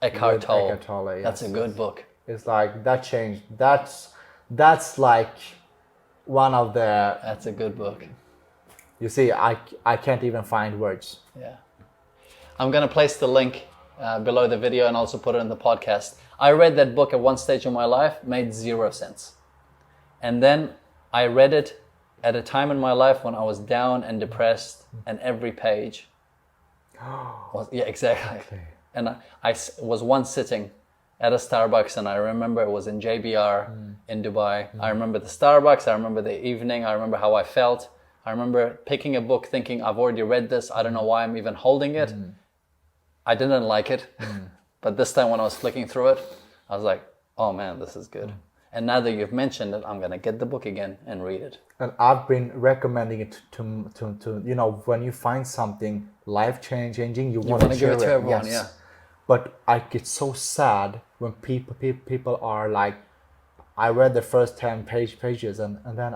Eckhart With Tolle. Eckhart Tolle, yes. That's a good book. It's like that changed. That's like one of the. That's a good book. You see, I can't even find words. Yeah. I'm going to place the link below the video and also put it in the podcast. I read that book at one stage of my life, made 0 sense. And then I read it at a time in my life when I was down and depressed, and every page was, yeah, exactly. Okay. And I was once sitting at a Starbucks, and I remember it was in JBR in Dubai. I remember the Starbucks, I remember the evening, I remember how I felt. I remember picking a book thinking, I've already read this, I don't know why I'm even holding it. I didn't like it, but this time when I was flicking through it, I was like, oh man, this is good. And now that you've mentioned it, I'm going to get the book again and read it. And I've been recommending it to you know, when you find something life-changing, you want to give it to share everyone, yes. yeah. But I get so sad when people are like, I read the first 10 pages and then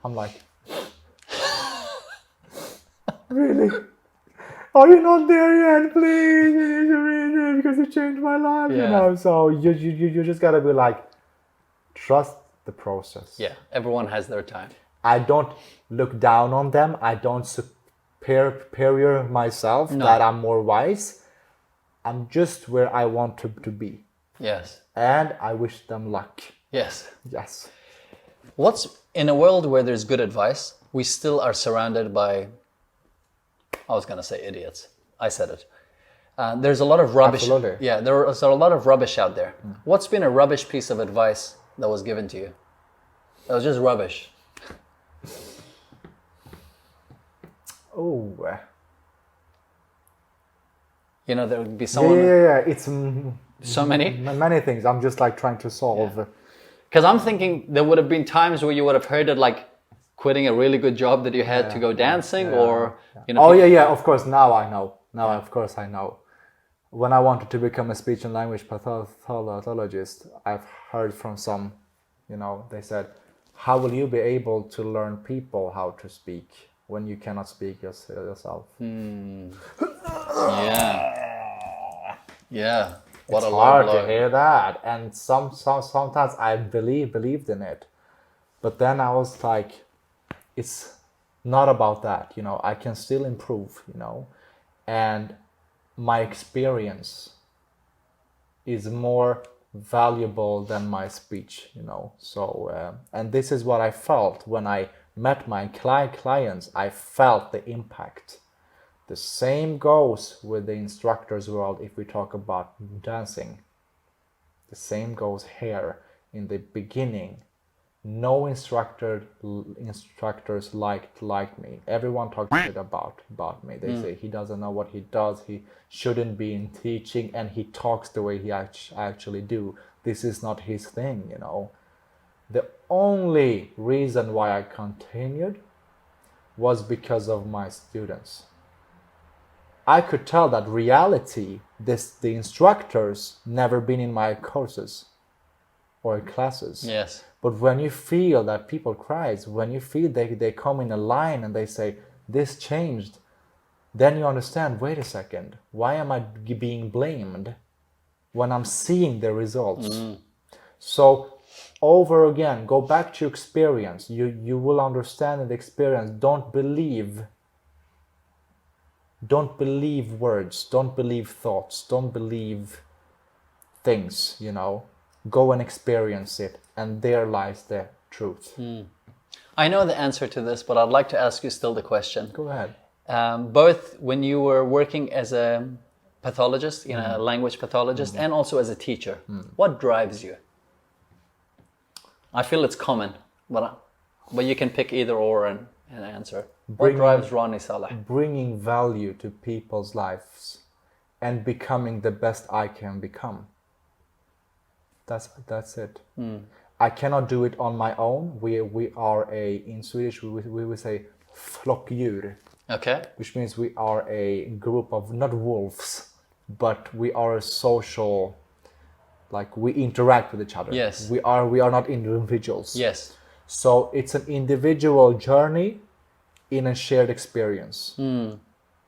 I'm like, really? Are you not there yet? Please, you need to read it because it changed my life. You Yeah. know, so you just gotta be like, trust the process. Yeah, everyone has their time. I don't look down on them. I don't superior myself that I'm more wise. I'm just where I want to be, Yes, and I wish them luck. yes. Yes. What's in a world where there's good advice, we still are surrounded by, I was going to say idiots. I said it. There's a lot of rubbish. Absolutely. Yeah, there's a lot of rubbish out there. What's been a rubbish piece of advice that was given to you? That was just rubbish. Oh. You know, there would be someone. Yeah. It's So many. many things. I'm just like trying to solve. Because I'm thinking there would have been times where you would have heard it, like quitting a really good job that you had to go dancing, or you know. Oh yeah. Of course. Now I know. Of course I know. When I wanted to become a speech and language pathologist, I've heard from some, you know, they said, how will you be able to learn people how to speak when you cannot speak yourself? Yeah. What It's a low hard blow. to hear that, and sometimes I believed in it, but then I was like, it's not about that, you know. I can still improve, you know, and my experience is more valuable than my speech, you know. So and this is what I felt when I met my clients. I felt the impact. The same goes with the instructor's world if we talk about dancing. The same goes here. In the beginning, no instructors liked me. Everyone talks shit about me. They say he doesn't know what he does. He shouldn't be in teaching, and he talks the way he actually do. This is not his thing, you know. The only reason why I continued was because of my students. I could tell that reality, the instructors never been in my courses or classes. Yes. But when you feel that people cries, when you feel they come in a line and they say, this changed, then you understand, wait a second, why am I being blamed when I'm seeing the results? So over again, go back to experience. You will understand the experience. Don't believe words, don't believe thoughts, don't believe things, you know. Go and experience it, and there lies the truth. I know the answer to this, but I'd like to ask you still the question. Go ahead. Both when you were working as a pathologist, you know, a language pathologist, and also as a teacher, what drives you? I feel it's common, but you can pick either or and answer. What drives Ronie Saleh? Bringing value to people's lives and becoming the best I can become. That's it. I cannot do it on my own. We are in Swedish we would say flockdjur. Okay. Which means we are a group of, not wolves, but we are a social, like we interact with each other. Yes. We are not individuals. Yes. So it's an individual journey in a shared experience. You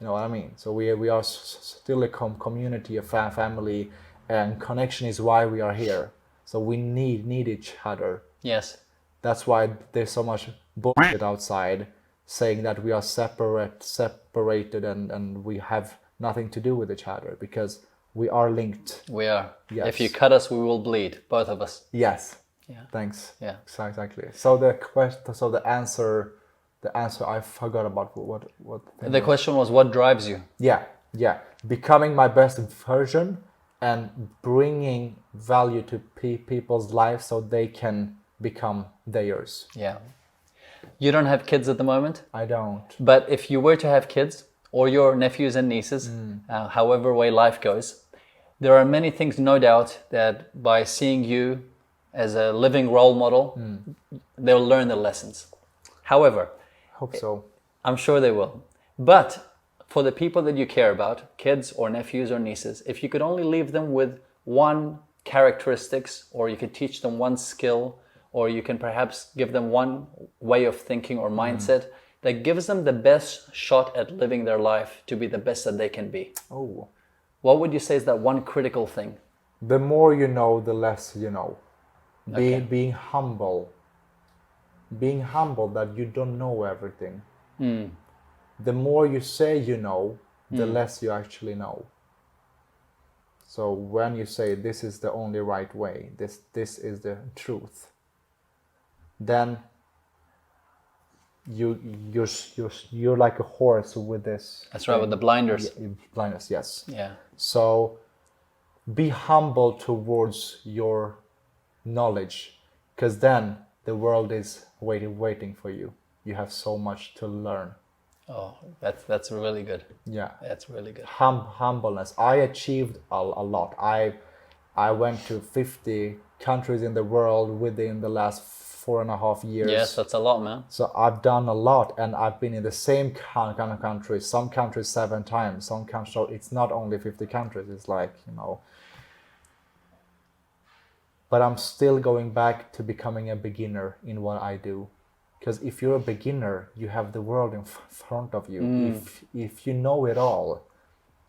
know what I mean? So we are still a community, a family, and connection is why we are here. So we need each other. Yes. That's why there's so much bullshit outside saying that we are separated and we have nothing to do with each other, because we are linked. We are. Yes. If you cut us, we will bleed, both of us. Yes. Yeah. Thanks. Yeah. Exactly. So the answer I forgot about what The question was, what drives you? Yeah. Becoming my best version and bringing value to people's lives so they can become theirs. Yeah. You don't have kids at the moment, I don't. but if you were to have kids or your nephews and nieces, however way life goes, there are many things, no doubt, that by seeing you as a living role model, they'll learn the lessons. However, Hope so. I'm sure they will. But for the people that you care about, kids or nephews or nieces, if you could only leave them with one characteristics, or you could teach them one skill, or you can perhaps give them one way of thinking or mindset that gives them the best shot at living their life to be the best that they can be. Oh. What would you say is that one critical thing? The more you know, the less you know. Okay. Being humble. Being humble that you don't know everything. The more you say you know, the less you actually know. So when you say this is the only right way, this is the truth, then you're like a horse with this. That's right, with the blinders. Blindness, yes. Yeah. So be humble towards your knowledge, because then the world is waiting for you. You have so much to learn. Oh, that's really good. Yeah. That's really good. Humbleness. I achieved a lot. I went to 50 countries in the world within the last 4.5 years. Yes, that's a lot, man. So I've done a lot, and I've been in the same kind of countries. Some countries 7 times. Some countries. So it's not only 50 countries. It's like, you know. But I'm still going back to becoming a beginner in what I do. Because if you're a beginner, you have the world in front of you. If you know it all,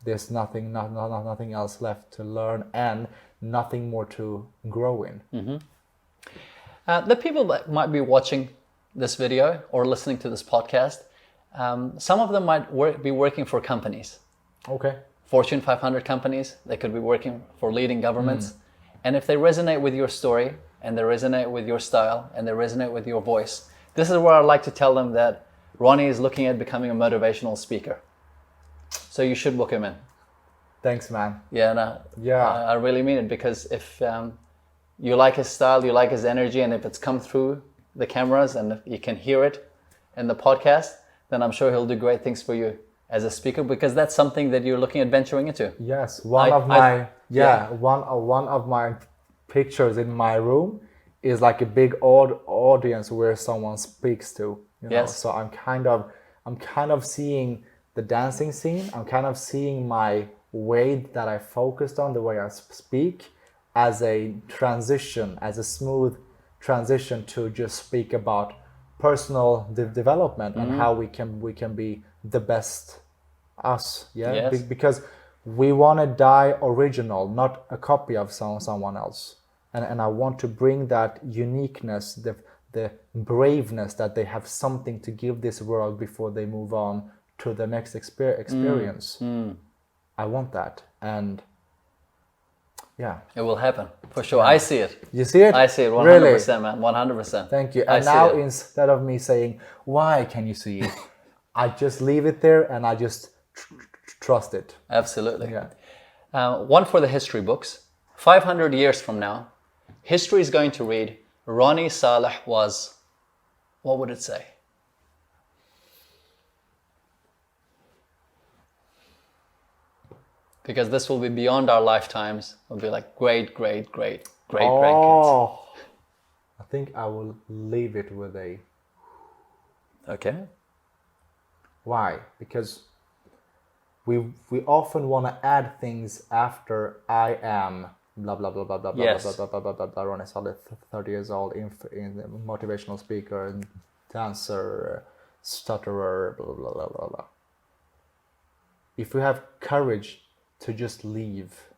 there's nothing else left to learn and nothing more to grow in. The people that might be watching this video or listening to this podcast, some of them might be working for companies. Okay. Fortune 500 companies. They could be working for leading governments. And if they resonate with your story, and they resonate with your style, and they resonate with your voice, this is where I'd like to tell them that Ronnie is looking at becoming a motivational speaker. So you should book him in. Thanks, man. Yeah, no, Yeah. I really mean it, because if you like his style, you like his energy, and if it's come through the cameras and if you can hear it in the podcast, then I'm sure he'll do great things for you as a speaker, because that's something that you're looking at venturing into. Yes, one of my pictures in my room is like a big audience where someone speaks to. You know? Yes. So I'm kind of seeing the dancing scene. I'm kind of seeing my way that I focused on, the way I speak, as a transition, as a smooth transition to just speak about personal development and how we can be the best us. Yeah. Yes. Because we want to die original, not a copy of someone else. And I want to bring that uniqueness, the braveness that they have something to give this world before they move on to the next experience. I want that. And yeah. It will happen, for sure. I see it. You see it? I see it 100%, Really? man. 100%. Thank you. And now instead of me saying, why can you see it? I just leave it there and I just trust it. Absolutely. Yeah. One for the history books. 500 years from now, history is going to read Ronie Saleh was, what would it say? Because this will be beyond our lifetimes. It'll be like great grandkids. Oh, I think I will leave it with a. Okay. Why? Because we often want to add things after I am blah blah blah blah blah blah Yes. blah blah blah blah blah. Ronie Saleh, 30 years old, motivational speaker, dancer, stutterer, blah blah blah blah blah. If we have courage to just leave,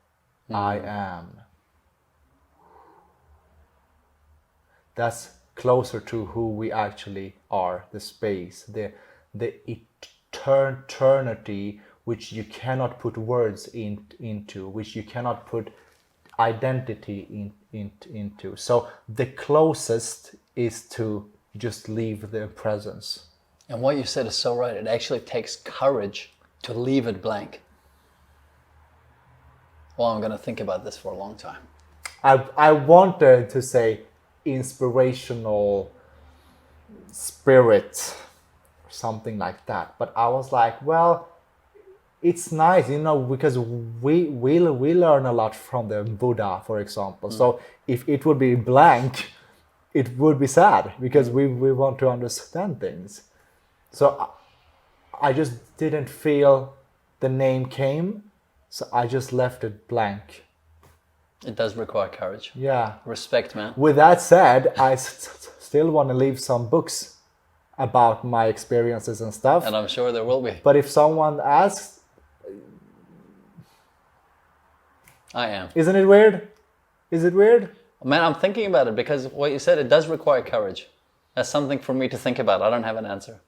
I am. That's closer to who we actually are, the space, the eternity which you cannot put words into, which you cannot put identity into. So the closest is to just leave the presence. And what you said is so right. It actually takes courage to leave it blank. Well, I'm going to think about this for a long time. I wanted to say inspirational spirit, something like that, but I was like, well, it's nice, because we learn a lot from the Buddha, for example. So if it would be blank, it would be sad, because we want to understand things. So I just didn't feel the name came, so I just left it blank. It does require courage. Yeah. Respect, man. With that said, I still want to leave some books about my experiences and stuff. And I'm sure there will be. But if someone asks, I am. isn't it weird? Is it weird? Man, I'm thinking about it because what you said, it does require courage. That's something for me to think about. I don't have an answer.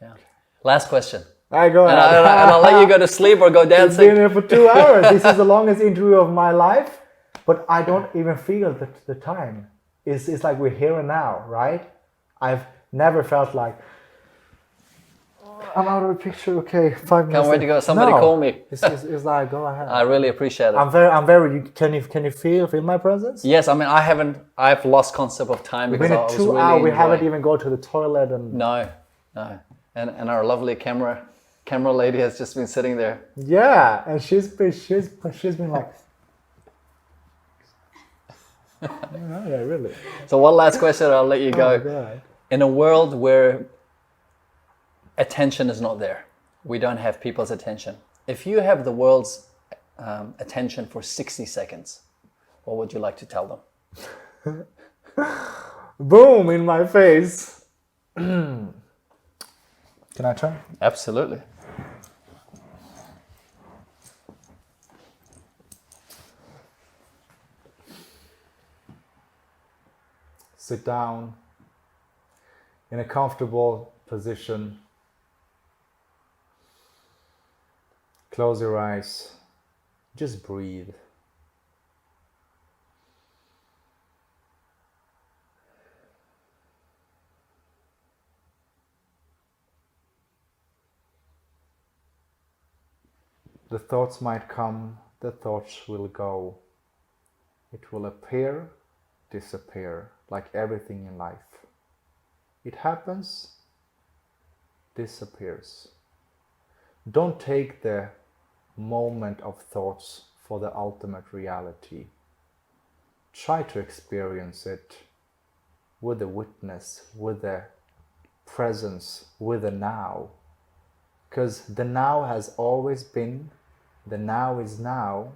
Yeah. Last question. I go And, ahead. I'll let you go to sleep or go It's dancing. been here for 2 hours. This is the longest interview of my life, but I don't even feel the time. It's like we're here and now, right? I've never felt like, I'm out of the picture. Okay, 5 minutes. Can't wait to go. Somebody call me. It's like, go ahead. I really appreciate it. I'm very. Can you feel my presence? Yes, I mean, I've lost concept of time because Been I was 2 really hours. We haven't enjoying- even go to the toilet and. No. And our lovely camera lady has just been sitting there. Yeah, and she's been like. Yeah, really. So one last question, I'll let you go. Oh, God. In a world where attention is not there, we don't have people's attention. If you have the world's attention for 60 seconds, what would you like to tell them? Boom in my face. Can I try? Absolutely. Sit down in a comfortable position. Close your eyes. Just breathe. The thoughts might come, the thoughts will go. It will appear, disappear, like everything in life. It happens, disappears. Don't take the moment of thoughts for the ultimate reality. Try to experience it with the witness, with the presence, with the now. Because the now has always been, the now is now,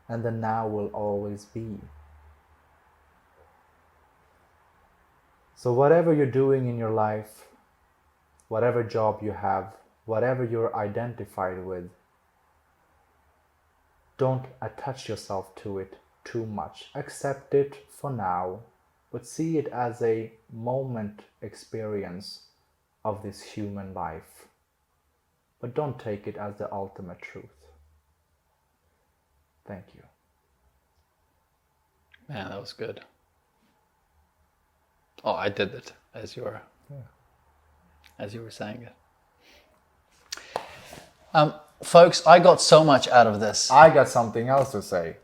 and the now will always be. So whatever you're doing in your life, whatever job you have, whatever you're identified with, don't attach yourself to it too much. Accept it for now, but see it as a moment experience of this human life. But don't take it as the ultimate truth. Thank you. Man, that was good. Oh, I did it as you were saying it. Folks, I got so much out of this. I got something else to say.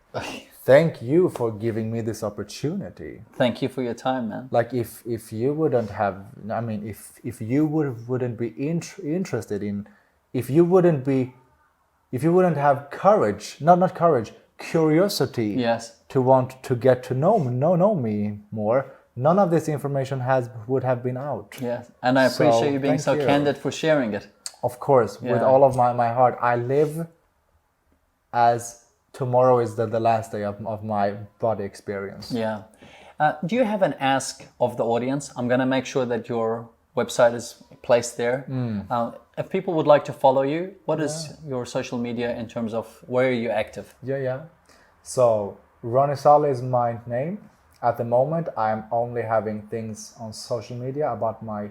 thank you for giving me this opportunity. Thank you for your time, man. Like if you wouldn't have, I mean, if you wouldn't be interested in, if you wouldn't have courage, not courage, curiosity, Yes. to want to get to know me more, none of this information would have been out. Yes. And I appreciate you being thank so you. candid for sharing it. Of course, with Yeah. all of my heart. I live as tomorrow is the last day of my body experience. Yeah. Do you have an ask of the audience? I'm going to make sure that your website is placed there. If people would like to follow you, what is your social media in terms of where are you active? Yeah. So Ronie Saleh is my name. At the moment, I'm only having things on social media about my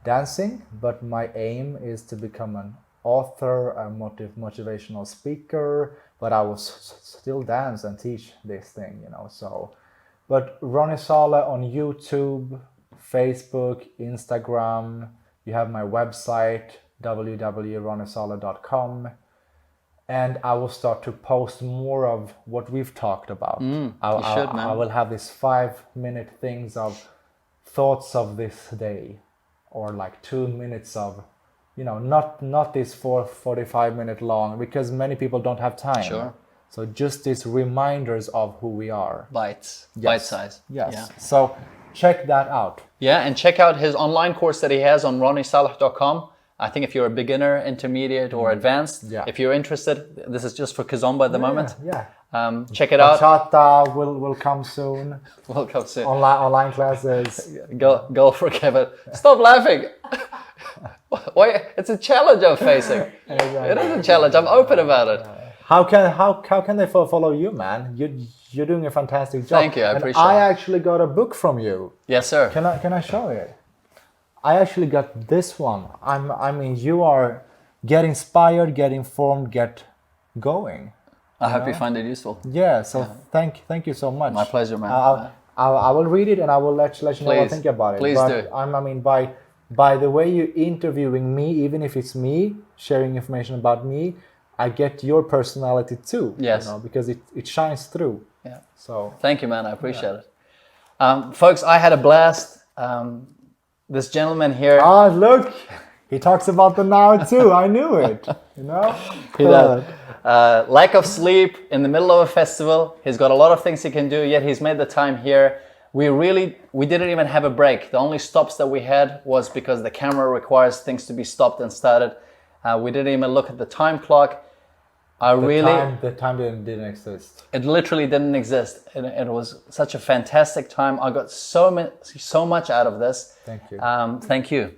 dancing, but my aim is to become an author, a motivational speaker, but I will still dance and teach this thing, so. But Ronie Saleh on YouTube, Facebook, Instagram, you have my website, www.roniesaleh.com, and I will start to post more of what we've talked about. I will have these 5-minute things of thoughts of this day, or like 2 minutes of, not this 45-minute long, because many people don't have time. Sure. So just these reminders of who we are. Bites. Yes. Bite size. Yes. Yeah. So check that out. Yeah, and check out his online course that he has on roniesaleh.com. I think if you're a beginner, intermediate, or advanced, if you're interested, this is just for Kizomba at the moment. Yeah. Check it out. Bachata will come soon. Will come soon. Online classes. Go for Kevin. Stop laughing. Why? It's a challenge I'm facing. It is a challenge. I'm open about it. How can they follow you, man? You're doing a fantastic job. Thank you. I appreciate it. I it. actually got a book from you. Yes, sir. Can I show you? I actually got this one. I mean, you are get inspired, get informed, get going. I hope you find it useful. Yeah. So thank you so much. My pleasure, man. I will read it and I will let you know what I think about it. Please but do. I mean, by the way you're interviewing me, even if it's me sharing information about me, I get your personality too. Yes. Because it shines through. Yeah. So thank you, man. I appreciate it. Folks, I had a blast. This gentleman here. Ah, look, he talks about the now too. I knew it. He does. Lack of sleep in the middle of a festival. He's got a lot of things he can do, yet he's made the time here. We didn't even have a break. The only stops that we had was because the camera requires things to be stopped and started. We didn't even look at the time clock. The time didn't exist. It literally didn't exist. It was such a fantastic time. I got so much out of this. Thank you. Thank you.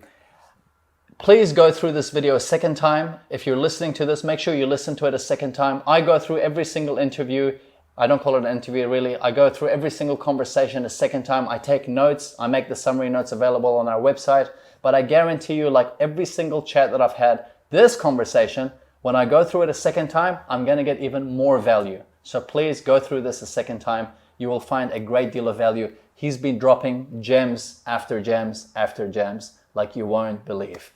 Please go through this video a second time. If you're listening to this, make sure you listen to it a second time. I go through every single interview. I don't call it an interview really. I go through every single conversation a second time. I take notes. I make the summary notes available on our website. But I guarantee you, like every single chat that I've had, this conversation, when I go through it a second time, I'm going to get even more value. So please go through this a second time. You will find a great deal of value. He's been dropping gems after gems after gems like you won't believe.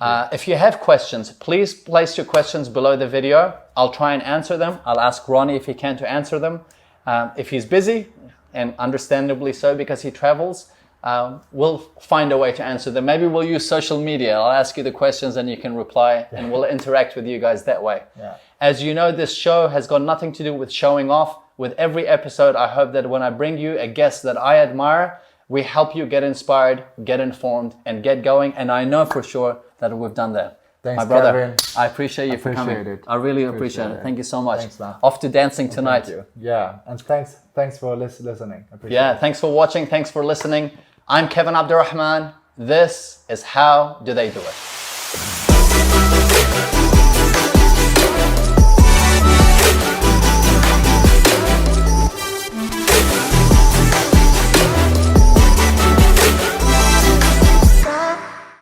If you have questions, please place your questions below the video. I'll try and answer them. I'll ask Ronnie if he can to answer them. If he's busy, and understandably so because he travels, we'll find a way to answer them. Maybe we'll use social media. I'll ask you the questions and you can reply and we'll interact with you guys that way. Yeah. As you know, this show has got nothing to do with showing off. With every episode, I hope that when I bring you a guest that I admire, we help you get inspired, get informed, and get going. And I know for sure that we've done that. Thanks, my brother. Kevin. I appreciate you for coming. It. I really appreciate it. Thank you so much. Thanks, man. Off to dancing tonight. Thank you. Yeah, and thanks for listening. Yeah, thanks for watching. Thanks for listening. I'm Kevin Abdulrahman. This is How Do They Do It?